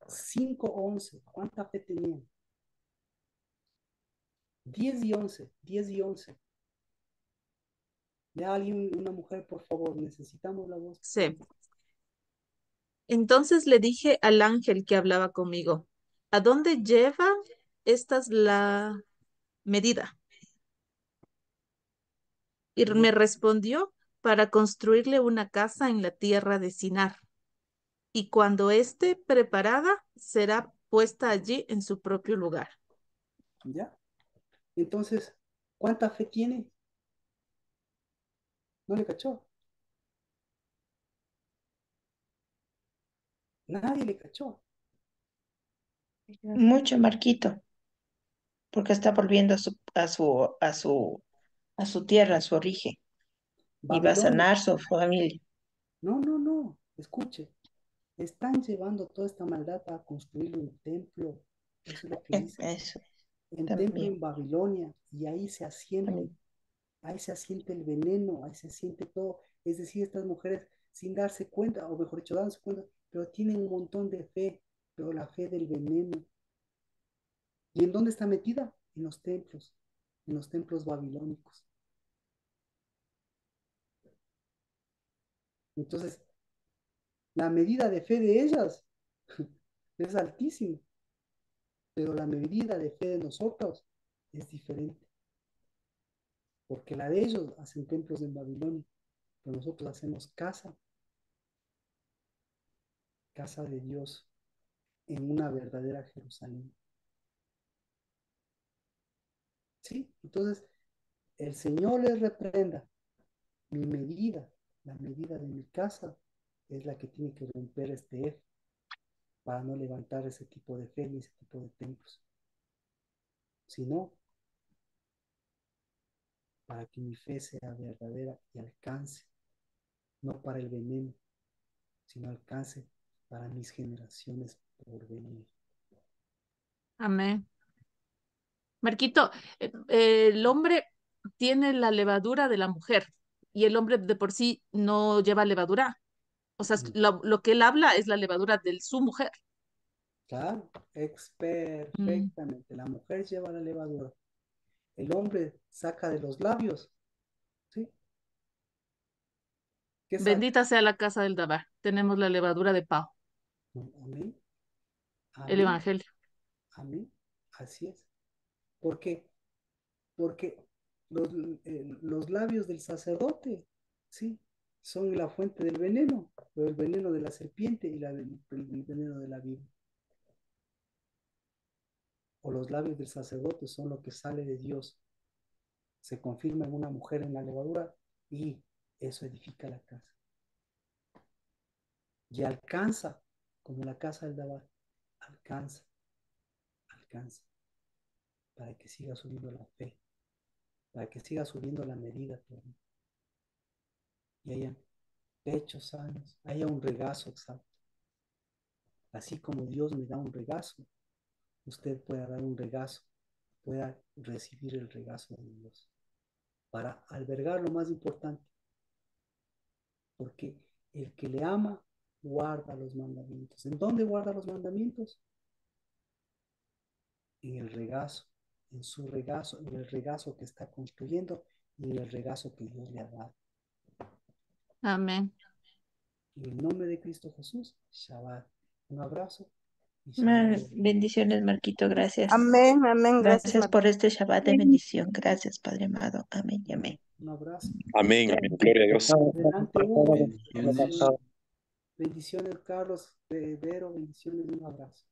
5:11. ¿Cuánta fe tenían? 10:11. 10:11. De alguien, una mujer, por favor, necesitamos la voz. Sí. Entonces le dije al ángel que hablaba conmigo, ¿a dónde lleva? Esta es la medida. Y me respondió, para construirle una casa en la tierra de Sinar. Y cuando esté preparada, será puesta allí en su propio lugar. ¿Ya? Entonces, ¿cuánta fe tiene? ¿No le cachó? Nadie le cachó. Mucho, Marquito, porque está volviendo a su tierra, a su origen, y va a Babilonia. sanar su familia. No, no, no. Escuche. Están llevando toda esta maldad para construir un templo. Eso es lo que dice. Eso Un templo también. en Babilonia. Y También. ahí se asiente el veneno, ahí se asiente todo. Es decir, estas mujeres sin darse cuenta, o mejor dicho, dándose cuenta, pero tienen un montón de fe, pero la fe del veneno. ¿Y en dónde está metida? En los templos babilónicos. Entonces, la medida de fe de ellas es altísima, pero la medida de fe de nosotros es diferente, porque la de ellos hacen templos en Babilonia, pero nosotros hacemos casa de Dios en una verdadera Jerusalén. ¿Sí? Entonces, el Señor les reprenda. Mi medida, la medida de mi casa, es la que tiene que romper este F para no levantar ese tipo de fe ni ese tipo de templos, sino para que mi fe sea verdadera y alcance, no para el veneno, sino alcance para mis generaciones por venir. Amén. Marquito, el hombre tiene la levadura de la mujer y el hombre de por sí no lleva levadura. O sea, lo que él habla es la levadura de su mujer. Claro, Mm. perfectamente. La mujer lleva la levadura. El hombre saca de los labios, ¿sí? ¿Qué saca? Bendita sea la casa del Dabar. Tenemos la levadura de Pau, Amén, el amén, Evangelio. amén. Así es. ¿Por qué? Porque los labios del sacerdote, ¿sí? Son la fuente del veneno, pero el veneno de la serpiente y el veneno de la víbora. O los labios del sacerdote son lo que sale de Dios, se confirma en una mujer en la levadura y eso edifica la casa. Y alcanza, como la casa del Dabar, alcanza, alcanza, para que siga subiendo la fe, para que siga subiendo la medida, y haya pechos sanos, haya un regazo exacto. Así como Dios me da un regazo, usted pueda dar un regazo, pueda recibir el regazo de Dios, para albergar lo más importante, porque el que le ama guarda los mandamientos. ¿En dónde guarda los mandamientos? En el regazo, en su regazo, en el regazo que está construyendo y en el regazo que Dios le ha dado. Amén. En el nombre de Cristo Jesús, Shabbat. Un abrazo Bendiciones, Marquito, gracias. Amén, amén. Gracias, Gracias por Marta. este Shabbat de bendición. Gracias, Padre amado. Amén y amén. Un abrazo. Amén, amén. Gloria a Dios. Adelante, Hugo. Bendiciones. Bendiciones, Carlos, Vero, bendiciones, un abrazo.